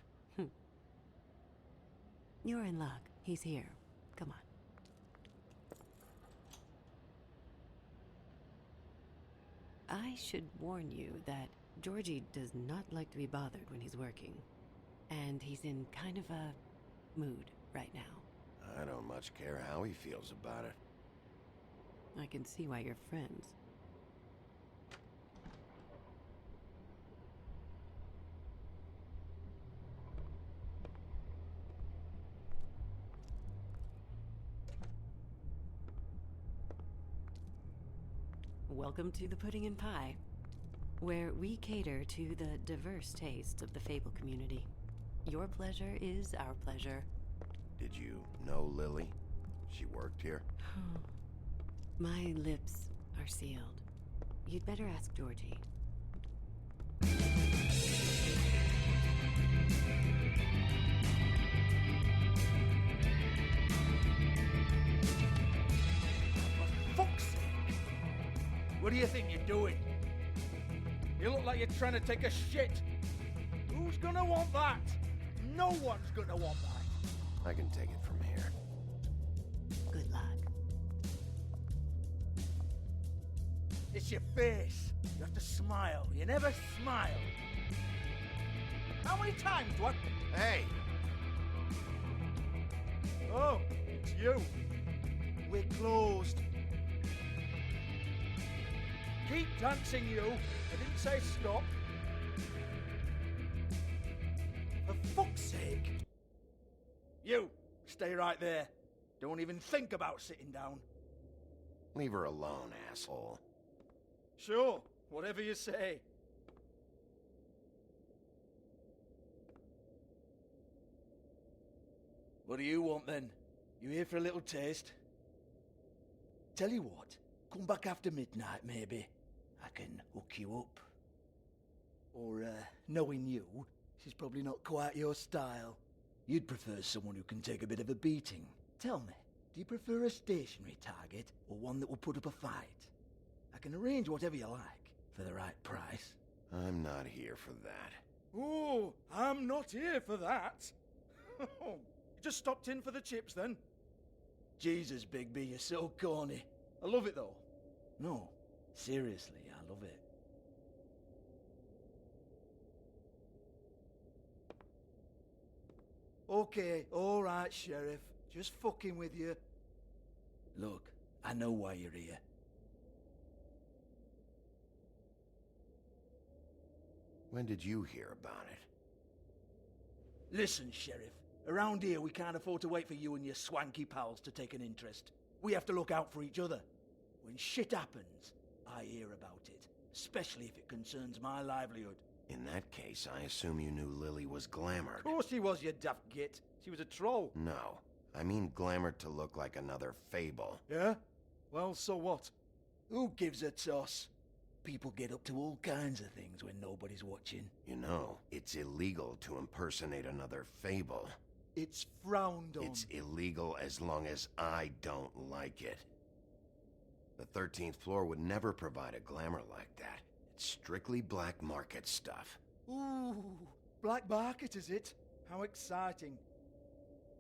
Speaker 19: You're in luck. He's here. Come on. I should warn you that Georgie does not like to be bothered when he's working. And he's in kind of a mood right now.
Speaker 15: I don't much care how he feels about it.
Speaker 19: I can see why you're friends. Welcome to the Pudding and Pie, where we cater to the diverse tastes of the Fable community. Your pleasure is our pleasure.
Speaker 15: Did you know Lily? She worked here?
Speaker 19: My lips are sealed. You'd better ask Georgie.
Speaker 7: Fuck's sake! What do you think you're doing? You look like you're trying to take a shit. Who's gonna want that? No one's gonna want that.
Speaker 15: I can take it from here.
Speaker 19: Good luck.
Speaker 7: It's your face. You have to smile. You never smile. How many times do I...
Speaker 15: Hey!
Speaker 7: Oh, it's you. We're closed. Keep dancing, you. I didn't say stop. For fuck's sake. You, stay right there. Don't even think about sitting down.
Speaker 15: Leave her alone, asshole.
Speaker 7: Sure, whatever you say. What do you want then? You here for a little taste? Tell you what, come back after midnight maybe. I can hook you up. Or, knowing you, she's probably not quite your style. You'd prefer someone who can take a bit of a beating. Tell me, do you prefer a stationary target or one that will put up a fight? I can arrange whatever you like for the right price.
Speaker 15: I'm not here for that.
Speaker 7: Oh, I'm not here for that. You just stopped in for the chips then? Jesus, Bigby, you're so corny. I love it though. No, seriously, I love it. Okay, alright, Sheriff. Just fucking with you. Look, I know why you're here.
Speaker 15: When did you hear about it?
Speaker 7: Listen, Sheriff. Around here, we can't afford to wait for you and your swanky pals to take an interest. We have to look out for each other. When shit happens, I hear about it. Especially if it concerns my livelihood.
Speaker 15: In that case, I assume you knew Lily was glamored.
Speaker 7: Of course she was, you daft git. She was a troll.
Speaker 15: No. I mean glamored to look like another fable.
Speaker 7: Yeah? Well, so what? Who gives a toss? People get up to all kinds of things when nobody's watching.
Speaker 15: You know, it's illegal to impersonate another fable.
Speaker 7: It's frowned on.
Speaker 15: It's illegal as long as I don't like it. The 13th floor would never provide a glamour like that. It's strictly black market stuff.
Speaker 7: Ooh, black market is it? How exciting.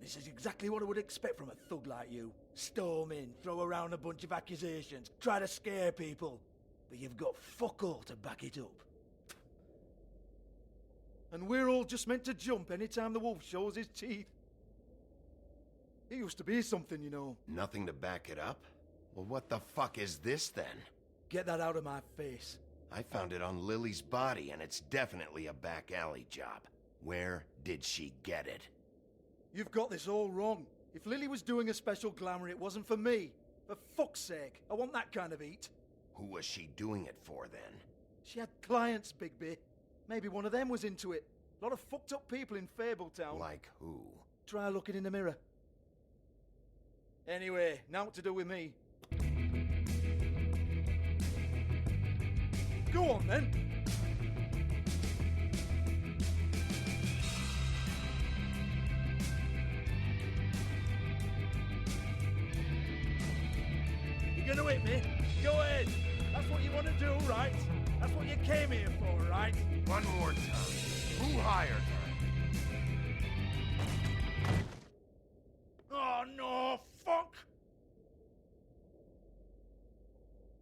Speaker 7: This is exactly what I would expect from a thug like you. Storm in, throw around a bunch of accusations, try to scare people. But you've got fuck all to back it up. And we're all just meant to jump anytime the wolf shows his teeth. It used to be something, you know.
Speaker 15: Nothing to back it up? Well, what the fuck is this then?
Speaker 7: Get that out of my face.
Speaker 15: I found it on Lily's body, and it's definitely a back alley job. Where did she get it?
Speaker 7: You've got this all wrong. If Lily was doing a special glamour, it wasn't for me. For fuck's sake, I want that kind of eat.
Speaker 15: Who was she doing it for, then?
Speaker 7: She had clients, Bigby. Maybe one of them was into it. A lot of fucked up people in Fabletown.
Speaker 15: Like who?
Speaker 7: Try looking in the mirror. Anyway, now what to do with me. Go on, then. You're gonna hit me? Go ahead. That's what you want to do, right? That's what you came here for, right?
Speaker 15: One more time. Who hired her?
Speaker 7: Oh, no, fuck!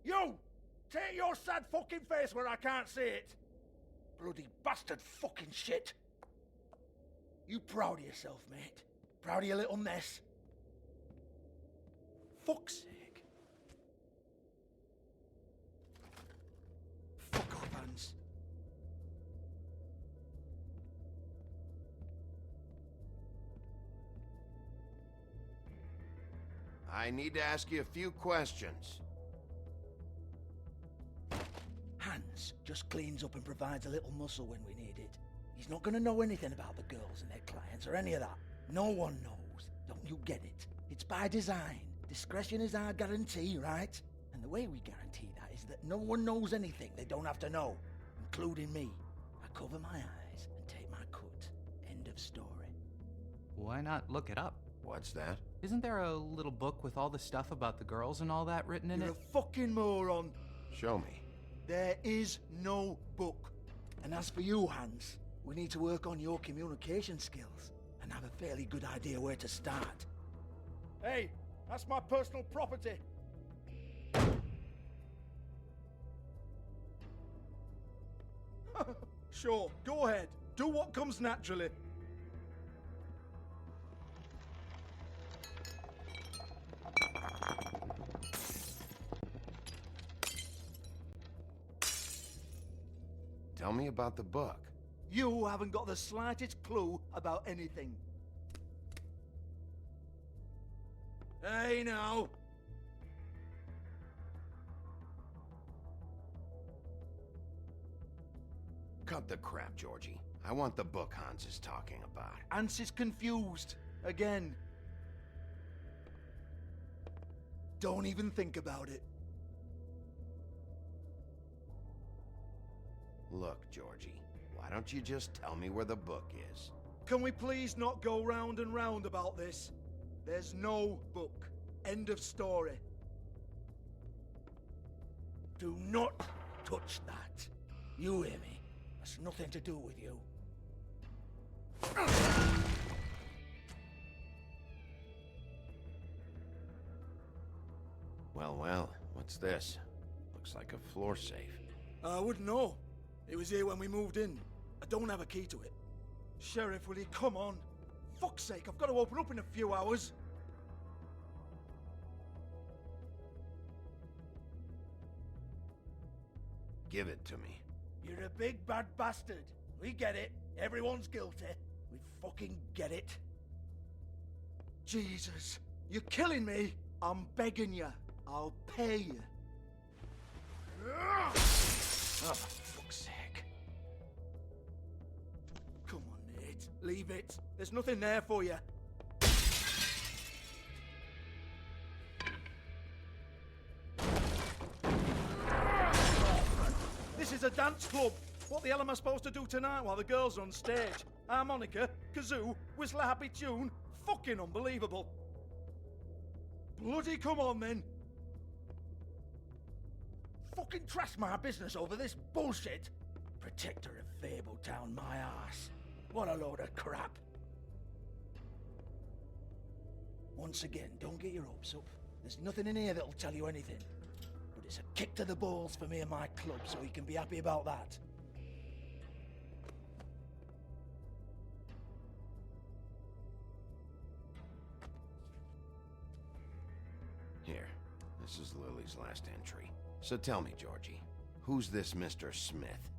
Speaker 7: You! Take your sad fucking face where I can't see it! Bloody bastard fucking shit! You proud of yourself, mate? Proud of your little mess? Fuck's sake. Fuck off, Hans.
Speaker 15: I need to ask you a few questions.
Speaker 7: Hans just cleans up and provides a little muscle when we need it. He's not gonna know anything about the girls and their clients or any of that. No one knows. Don't you get it? It's by design. Discretion is our guarantee, right? And the way we guarantee that is that no one knows anything they don't have to know, including me. I cover my eyes and take my cut. End of story.
Speaker 20: Why not look it up?
Speaker 15: What's that?
Speaker 20: Isn't there a little book with all the stuff about the girls and all that written in
Speaker 7: You're
Speaker 20: it?
Speaker 7: a fucking moron.
Speaker 15: Show me.
Speaker 7: There is no book. And as for you, Hans, we need to work on your communication skills and have a fairly good idea where to start. Hey, that's my personal property. Sure, go ahead. Do what comes naturally.
Speaker 15: Tell me about the book.
Speaker 7: You haven't got the slightest clue about anything. Hey, now.
Speaker 15: Cut the crap, Georgie. I want the book Hans is talking about.
Speaker 7: Hans is confused. Again. Don't even think about it.
Speaker 15: Look, Georgie, why don't you just tell me where the book is?
Speaker 7: Can we please not go round and round about this? There's no book. End of story. Do not touch that. You hear me? That's nothing to do with you.
Speaker 15: Well, well, what's this? Looks like a floor safe.
Speaker 7: I wouldn't know. It was here when we moved in. I don't have a key to it. Sheriff, will you come on? Fuck's sake, I've got to open up in a few hours.
Speaker 15: Give it to me.
Speaker 7: You're a big bad bastard. We get it. Everyone's guilty. We fucking get it. Jesus, you're killing me. I'm begging you. I'll pay you. Oh, for fuck's sake. Come on, Nate. Leave it. There's nothing there for you. This is a dance club. What the hell am I supposed to do tonight while the girls are on stage? Harmonica, kazoo, whistle a happy tune. Fucking unbelievable. Bloody come on then. Fucking trash my business over this bullshit. Protector of Fabletown, my ass. What a load of crap. Once again, don't get your hopes up. There's nothing in here that'll tell you anything. But it's a kick to the balls for me and my club, so you can be happy about that.
Speaker 15: Here, this is Lily's last entry. So tell me, Georgie, who's this Mr. Smith?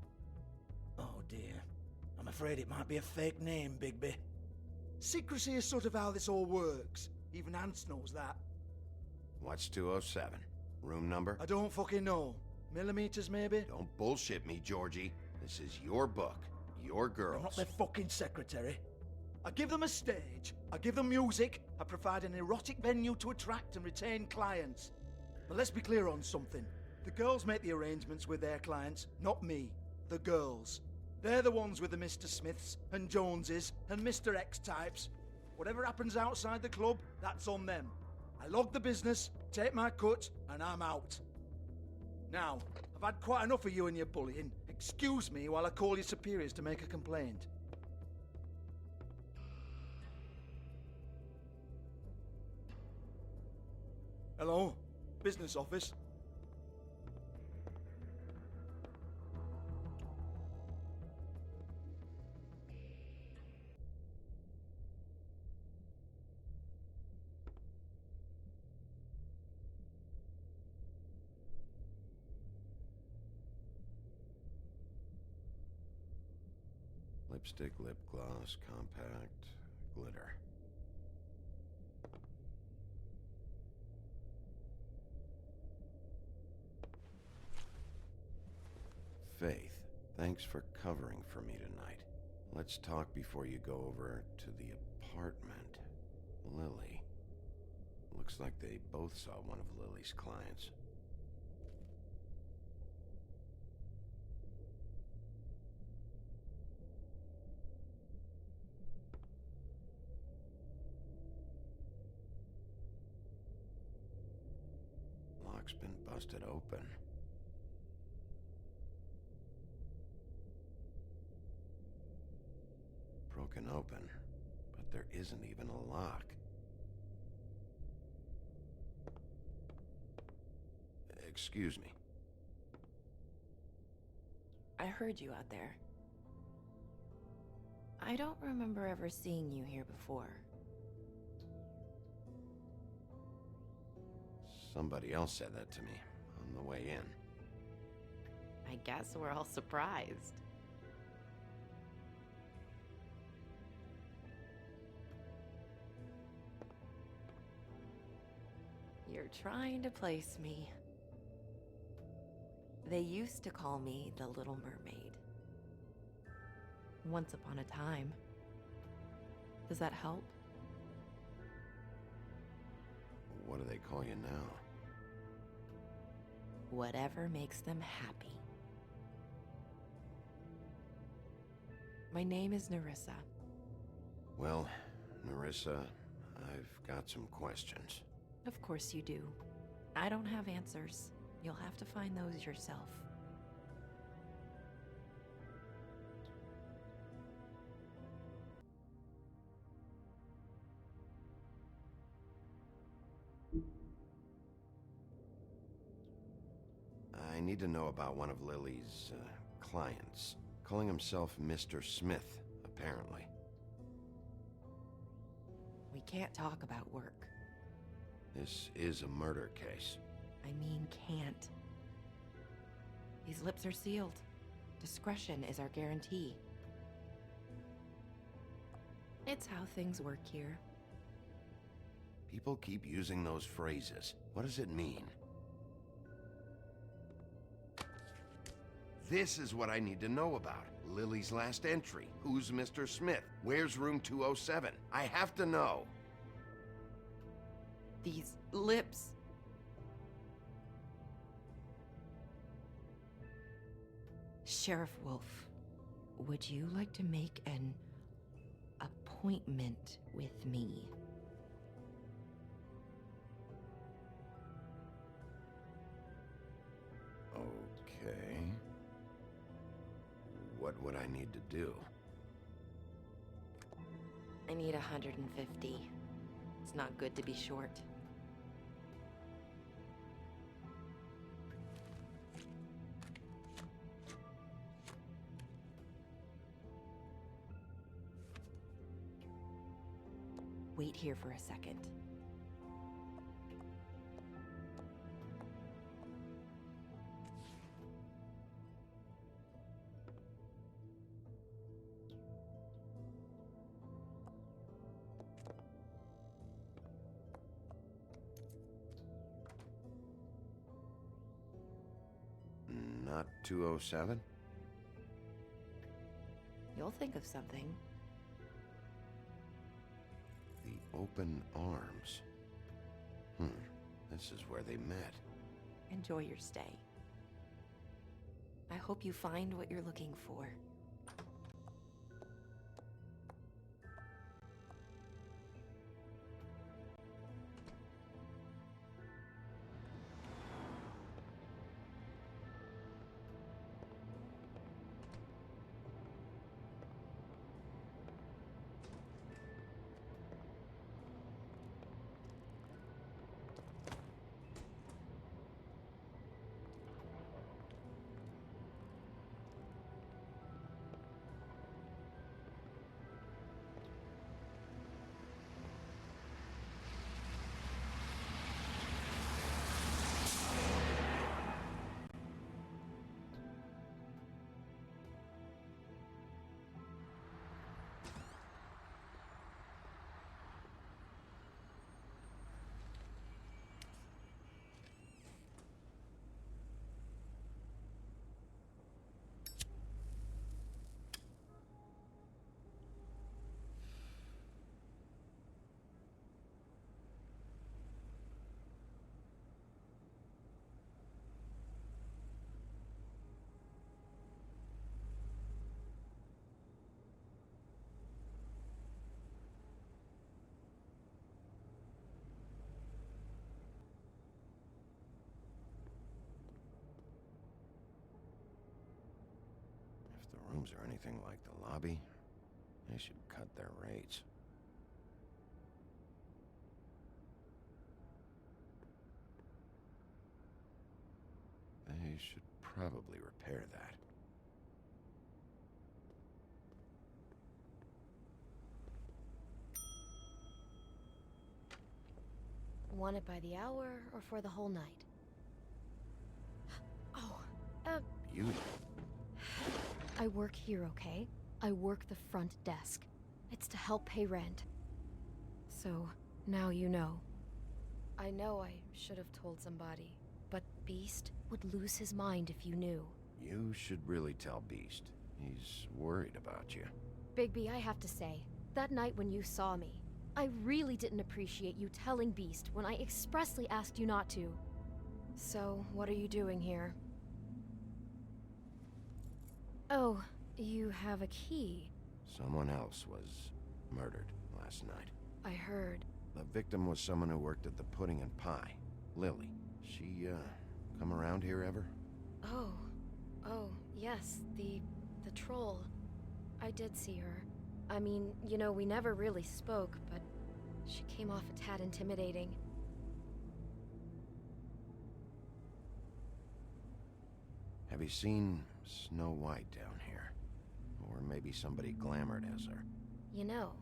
Speaker 7: Oh dear. I'm afraid it might be a fake name, Bigby. Secrecy is sort of how this all works. Even Hans knows that.
Speaker 15: What's 207? Room number?
Speaker 7: I don't fucking know. Millimeters, maybe?
Speaker 15: Don't bullshit me, Georgie. This is your book. Your girls.
Speaker 7: I'm not their fucking secretary. I give them a stage. I give them music. I provide an erotic venue to attract and retain clients. But let's be clear on something. The girls make the arrangements with their clients, not me. The girls. They're the ones with the Mr. Smiths and Joneses and Mr. X types. Whatever happens outside the club, that's on them. I log the business, take my cut, and I'm out. Now, I've had quite enough of you and your bullying. Excuse me while I call your superiors to make a complaint. Hello? Business office?
Speaker 15: Lipstick, lip gloss, compact, glitter. Faith, thanks for covering for me tonight. Let's talk before you go over to the apartment. Lily. Looks like they both saw one of Lily's clients. Lock's been busted open. Broken open, but there isn't even a lock. Excuse me.
Speaker 3: I heard you out there. I don't remember ever seeing you here before.
Speaker 15: Somebody else said that to me on the way in.
Speaker 3: I guess we're all surprised.
Speaker 19: You're trying to place me. They used to call me the Little Mermaid. Once upon a time. Does that help?
Speaker 15: What do they call you now?
Speaker 19: Whatever makes them happy. My name is Nerissa.
Speaker 15: Well, Nerissa, I've got some questions.
Speaker 19: Of course you do. I don't have answers. You'll have to find those yourself.
Speaker 15: I need to know about one of Lily's clients, calling himself Mr. Smith, apparently.
Speaker 19: We can't talk about work.
Speaker 15: This is a murder case.
Speaker 19: I mean can't. These lips are sealed. Discretion is our guarantee. It's how things work here.
Speaker 15: People keep using those phrases. What does it mean? This is what I need to know about. Lily's last entry. Who's Mr. Smith? Where's room 207? I have to know.
Speaker 19: These lips. Sheriff Wolf, would you like to make an appointment with me?
Speaker 15: Okay. What would I need to do?
Speaker 19: I need 150. It's not good to be short. Wait here for a second.
Speaker 15: Not 207?
Speaker 19: You'll think of something.
Speaker 15: The open arms. This is where they met.
Speaker 19: Enjoy your stay. I hope you find what you're looking for.
Speaker 15: If the rooms are anything like the lobby, they should cut their rates. They should probably repair that.
Speaker 4: Want it by the hour or for the whole night? Oh,
Speaker 15: Beauty.
Speaker 4: I work here, okay? I work the front desk. It's to help pay rent. So, now you know. I know I should have told somebody, but Beast would lose his mind if you knew.
Speaker 15: You should really tell Beast. He's worried about you.
Speaker 4: Bigby, I have to say, that night when you saw me, I really didn't appreciate you telling Beast when I expressly asked you not to. So, what are you doing here? Oh, you have a key.
Speaker 15: Someone else was murdered last night.
Speaker 4: I heard.
Speaker 15: The victim was someone who worked at the Pudding and Pie. Lily. She, come around here ever?
Speaker 4: Oh, yes, the troll. I did see her. I mean, you know, we never really spoke, but she came off a tad intimidating.
Speaker 15: Have you seen Snow White down here? Or maybe somebody glamored as her?
Speaker 4: You know,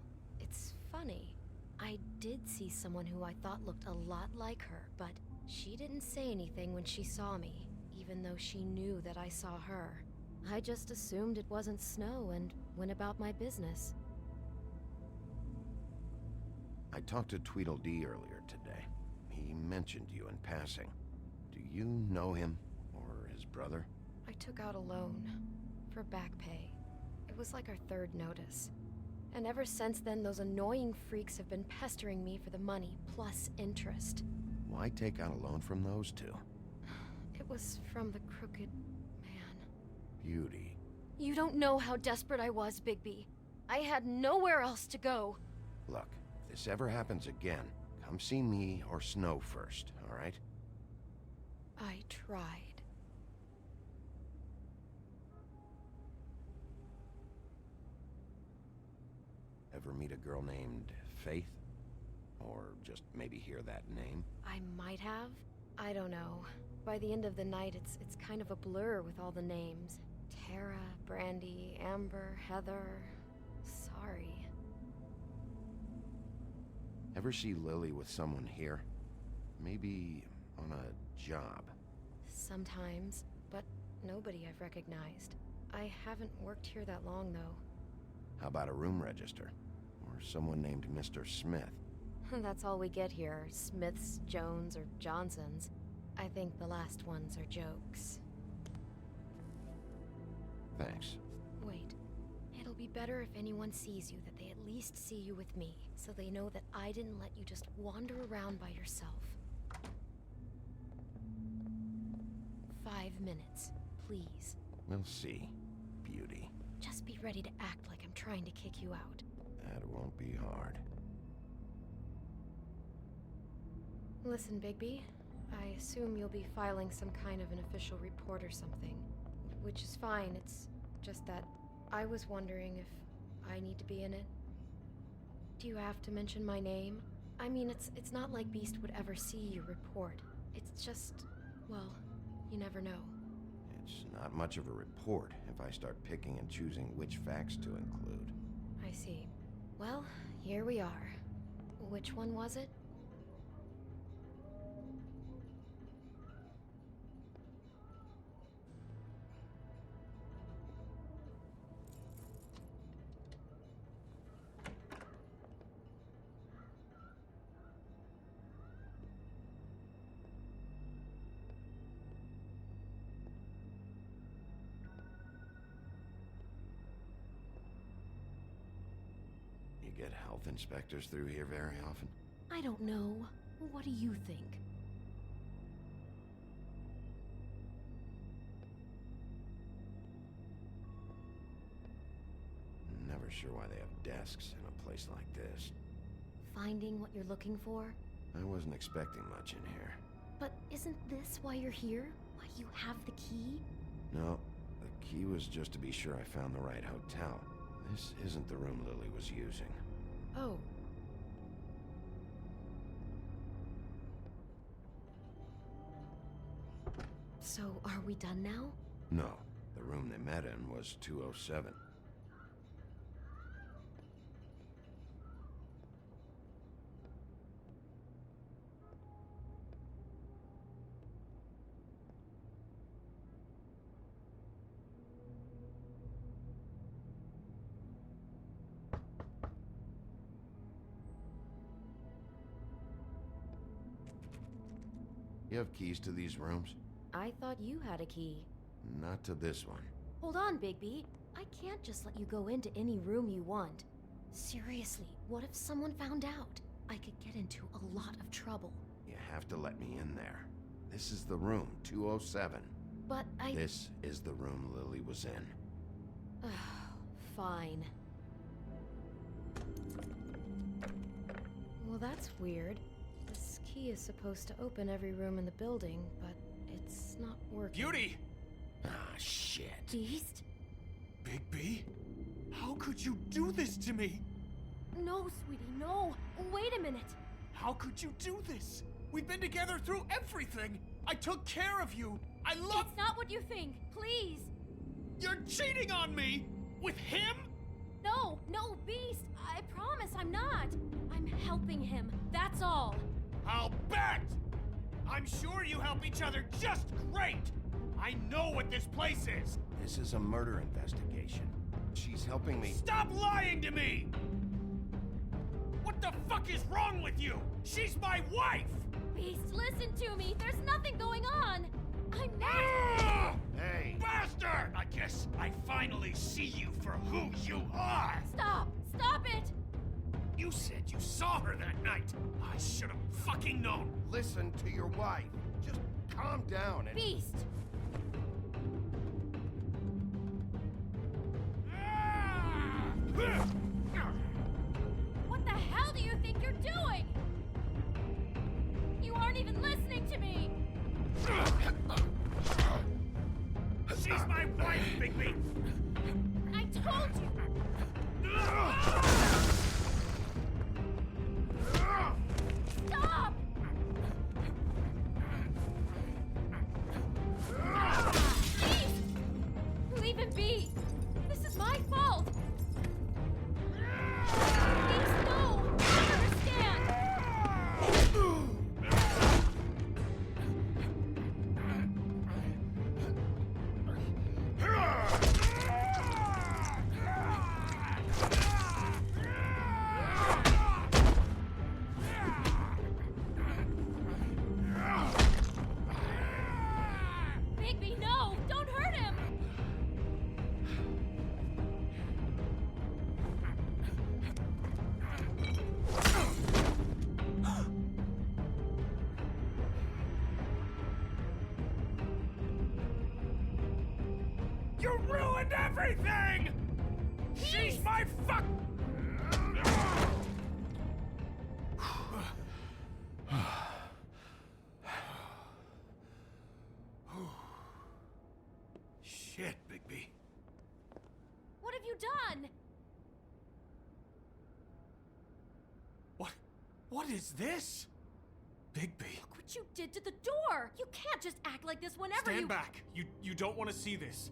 Speaker 4: it's funny. I did see someone who I thought looked a lot like her, but she didn't say anything when she saw me, even though she knew that I saw her. I just assumed it wasn't Snow and went about my business.
Speaker 15: I talked to Tweedledee earlier today. He mentioned you in passing. Do you know him? Or his brother?
Speaker 4: I took out a loan for back pay. It was like our third notice. And ever since then, those annoying freaks have been pestering me for the money, plus interest.
Speaker 15: Why take out a loan from those two?
Speaker 4: It was from the crooked man.
Speaker 15: Beauty.
Speaker 4: You don't know how desperate I was, Bigby. I had nowhere else to go.
Speaker 15: Look, if this ever happens again, come see me or Snow first, all right?
Speaker 4: I tried.
Speaker 15: Ever meet a girl named Faith? Or just maybe hear that name?
Speaker 4: I might have. I don't know. By the end of the night, it's kind of a blur with all the names. Tara, Brandy, Amber, Heather... Sorry.
Speaker 15: Ever see Lily with someone here? Maybe on a job?
Speaker 4: Sometimes, but nobody I've recognized. I haven't worked here that long, though.
Speaker 15: How about a room register? Or someone named Mr. Smith?
Speaker 4: That's all we get here. Smiths, Jones, or Johnsons. I think the last ones are jokes.
Speaker 15: Thanks.
Speaker 4: Wait. It'll be better if anyone sees you that they at least see you with me, so they know that I didn't let you just wander around by yourself. 5 minutes, please.
Speaker 15: We'll see, Beauty.
Speaker 4: Just be ready to act like I'm trying to kick you out.
Speaker 15: That won't be hard.
Speaker 4: Listen, Bigby. I assume you'll be filing some kind of an official report or something. Which is fine, it's just that I was wondering if I need to be in it. Do you have to mention my name? I mean, it's not like Beast would ever see your report. It's just, well, you never know.
Speaker 15: It's not much of a report if I start picking and choosing which facts to include.
Speaker 4: I see. Well, here we are. Which one was it?
Speaker 15: You get health inspectors through here very often?
Speaker 4: I don't know. What do you think?
Speaker 15: Never sure why they have desks in a place like this.
Speaker 4: Finding what you're looking for?
Speaker 15: I wasn't expecting much in here.
Speaker 4: But isn't this why you're here? Why you have the key?
Speaker 15: No, the key was just to be sure I found the right hotel. This isn't the room Lily was using.
Speaker 4: Oh. So, are we done now?
Speaker 15: No, the room they met in was 207. You have keys to these rooms?
Speaker 4: I thought you had a key.
Speaker 15: Not to this one.
Speaker 4: Hold on, Bigby. I can't just let you go into any room you want. Seriously, what if someone found out? I could get into a lot of trouble.
Speaker 15: You have to let me in there. This is the room, 207.
Speaker 4: But
Speaker 15: This is the room Lily was in.
Speaker 4: Fine. Well, that's weird. This key is supposed to open every room in the building, but it's not working.
Speaker 5: Beauty!
Speaker 15: Ah, shit.
Speaker 4: Beast?
Speaker 5: Bigby? How could you do this to me?
Speaker 12: No, sweetie, no. Wait a minute.
Speaker 5: How could you do this? We've been together through everything. I took care of you. I love...
Speaker 12: It's not what you think. Please.
Speaker 5: You're cheating on me! With him?
Speaker 12: No, Beast. I promise I'm not. I'm helping him. That's all.
Speaker 5: I'll bet! I'm sure you help each other just great! I know what this place is!
Speaker 15: This is a murder investigation. She's helping me.
Speaker 5: Stop lying to me! What the fuck is wrong with you? She's my wife!
Speaker 12: Beast, listen to me. There's nothing going on. I'm not...
Speaker 15: Hey!
Speaker 5: Bastard! I guess I finally see you for who you are!
Speaker 12: Stop! Stop it!
Speaker 5: You said you saw her that night. I should have fucking known.
Speaker 15: Listen to your wife. Just calm down and...
Speaker 12: Beast! What the hell do you think you're doing? You aren't even listening to me!
Speaker 5: She's my wife, Bigby!
Speaker 12: I told you! Stop! Please! Leave him be! This is my fault! Please, no! I understand! Bigby, no! Don't hurt him!
Speaker 5: You ruined everything! She's my fuck... Shit, Bigby.
Speaker 12: What have you done?
Speaker 5: What is this? Bigby.
Speaker 12: Look what you did to the door! You can't just act like this whenever
Speaker 5: Stand back. You don't want to see this.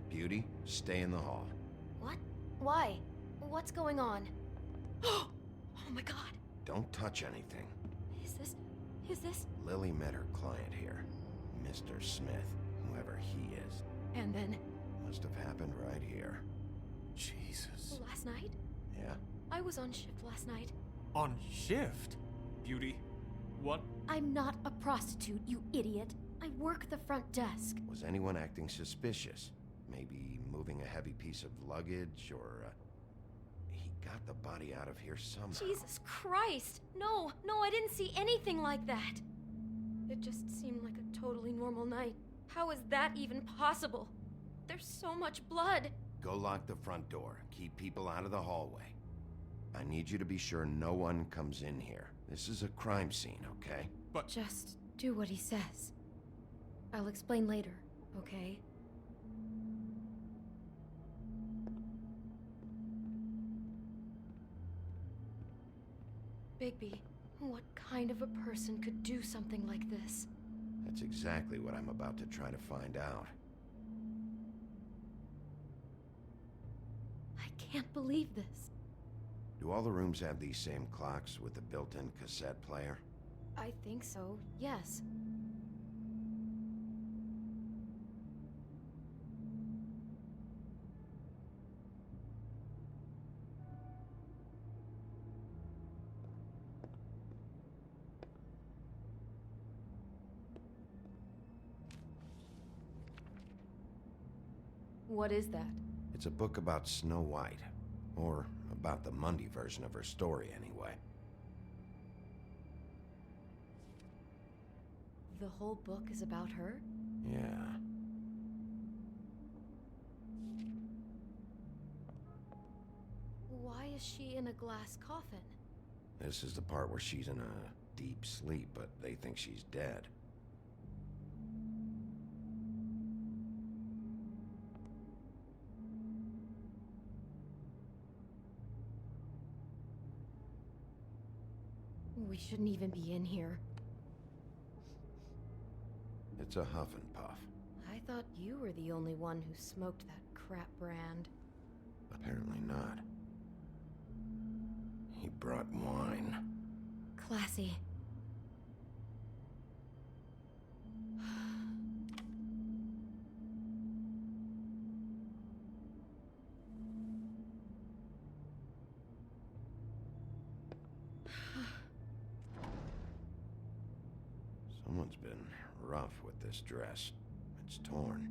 Speaker 15: Beauty, stay in the hall.
Speaker 4: What? Why? What's going on? Oh my god.
Speaker 15: Don't touch anything.
Speaker 4: Is this?
Speaker 15: Lily met her client here. Mr. Smith, whoever he is.
Speaker 4: And then?
Speaker 15: Must have happened right here.
Speaker 5: Jesus.
Speaker 4: Last night?
Speaker 15: Yeah?
Speaker 4: I was on shift last night.
Speaker 5: On shift? Beauty, what?
Speaker 4: I'm not a prostitute, you idiot. I work the front desk.
Speaker 15: Was anyone acting suspicious? Maybe moving a heavy piece of luggage, or, he got the body out of here somehow.
Speaker 4: Jesus Christ! No, I didn't see anything like that. It just seemed like a totally normal night. How is that even possible? There's so much blood.
Speaker 15: Go lock the front door. Keep people out of the hallway. I need you to be sure no one comes in here. This is a crime scene, okay?
Speaker 5: But...
Speaker 4: Just do what he says. I'll explain later, okay? Bigby, what kind of a person could do something like this?
Speaker 15: That's exactly what I'm about to try to find out.
Speaker 4: I can't believe this.
Speaker 15: Do all the rooms have these same clocks with the built-in cassette player?
Speaker 4: I think so, yes. What is that?
Speaker 15: It's a book about Snow White. Or about the Mundy version of her story, anyway.
Speaker 4: The whole book is about her?
Speaker 15: Yeah.
Speaker 4: Why is she in a glass coffin?
Speaker 15: This is the part where she's in a deep sleep, but they think she's dead.
Speaker 4: We shouldn't even be in here.
Speaker 15: It's a huff and puff.
Speaker 4: I thought you were the only one who smoked that crap brand.
Speaker 15: Apparently not. He brought wine.
Speaker 4: Classy.
Speaker 15: Someone's been rough with this dress. It's torn.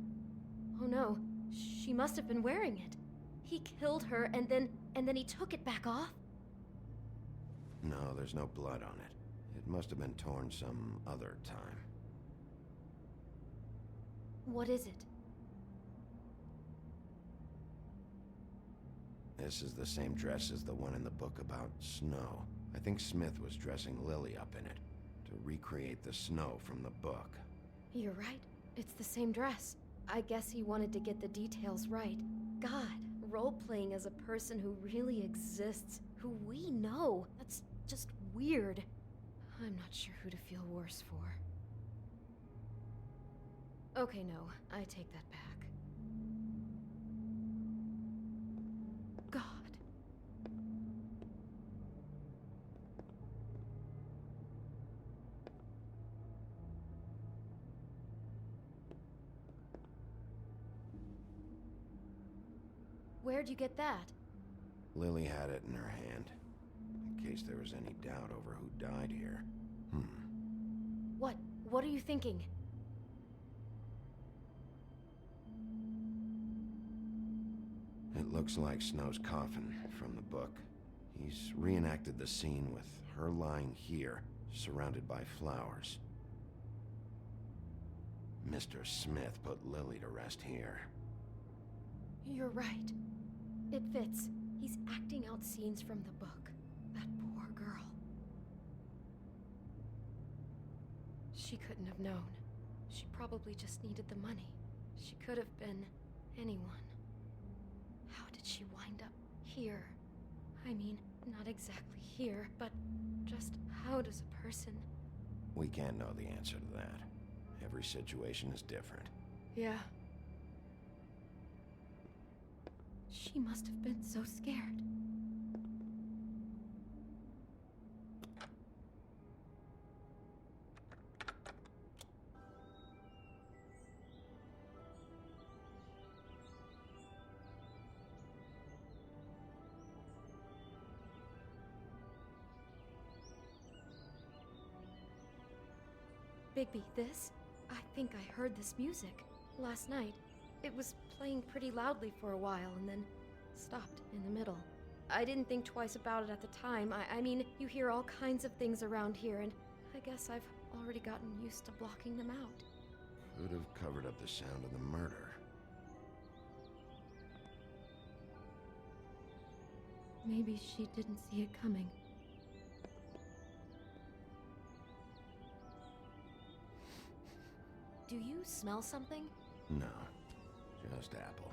Speaker 4: Oh no, she must have been wearing it. He killed her and then he took it back off?
Speaker 15: No, there's no blood on it. It must have been torn some other time.
Speaker 4: What is it?
Speaker 15: This is the same dress as the one in the book about snow. I think Smith was dressing Lily up in it to recreate the snow from the book.
Speaker 4: You're right. It's the same dress. I guess he wanted to get the details right. God, role-playing as a person who really exists, who we know. That's just weird. I'm not sure who to feel worse for. Okay, no, I take that back. God. Where'd you get that?
Speaker 15: Lily had it in her hand, in case there was any doubt over who died here.
Speaker 4: What are you thinking?
Speaker 15: It looks like Snow's coffin from the book. He's reenacted the scene with her lying here, surrounded by flowers. Mr. Smith put Lily to rest here.
Speaker 4: You're right. It fits. He's acting out scenes from the book. That poor girl. She couldn't have known. She probably just needed the money. She could have been anyone. How did she wind up here? I mean, not exactly here, but just how does a person...
Speaker 15: We can't know the answer to that. Every situation is different.
Speaker 4: Yeah. She must have been so scared. Bigby, this? I think I heard this music last night. It was playing pretty loudly for a while and then stopped in the middle. I didn't think twice about it at the time. I mean, you hear all kinds of things around here, and I guess I've already gotten used to blocking them out.
Speaker 15: Could have covered up the sound of the murder.
Speaker 4: Maybe she didn't see it coming. Do you smell something?
Speaker 15: No, just apple.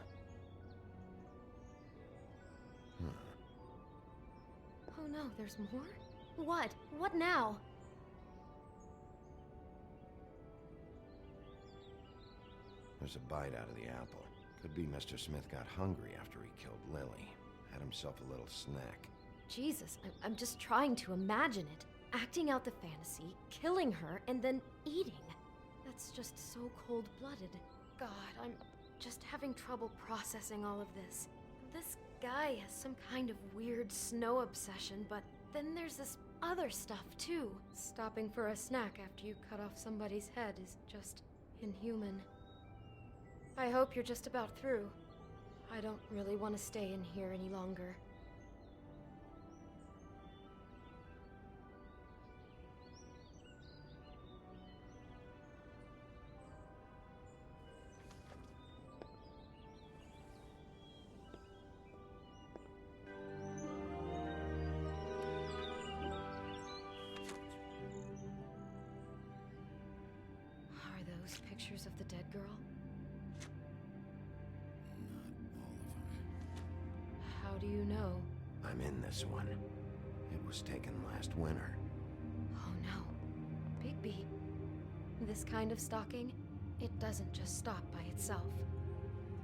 Speaker 4: Oh no, there's more? What? What now?
Speaker 15: There's a bite out of the apple. Could be Mr. Smith got hungry after he killed Lily. Had himself a little snack.
Speaker 4: Jesus, I'm just trying to imagine it. Acting out the fantasy, killing her, and then eating. That's just so cold-blooded. God, I'm just having trouble processing all of this. This guy has some kind of weird snow obsession, but then there's this other stuff too. Stopping for a snack after you cut off somebody's head is just inhuman. I hope you're just about through. I don't really want to stay in here any longer. Are those pictures of the dead girl? How do you know?
Speaker 15: I'm in this one. It was taken last winter.
Speaker 4: Oh no. Bigby. This kind of stalking, it doesn't just stop by itself.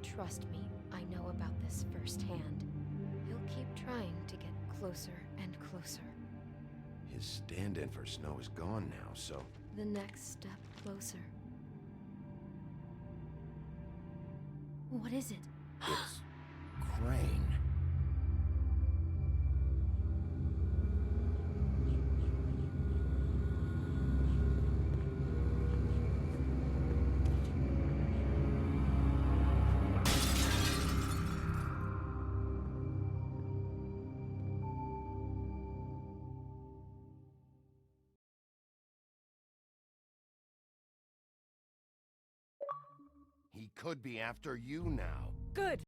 Speaker 4: Trust me, I know about this firsthand. He'll keep trying to get closer and closer.
Speaker 15: His stand-in for Snow is gone now, so...
Speaker 4: The next step closer. What is it?
Speaker 15: It's... Crane. He could be after you now.
Speaker 6: Good.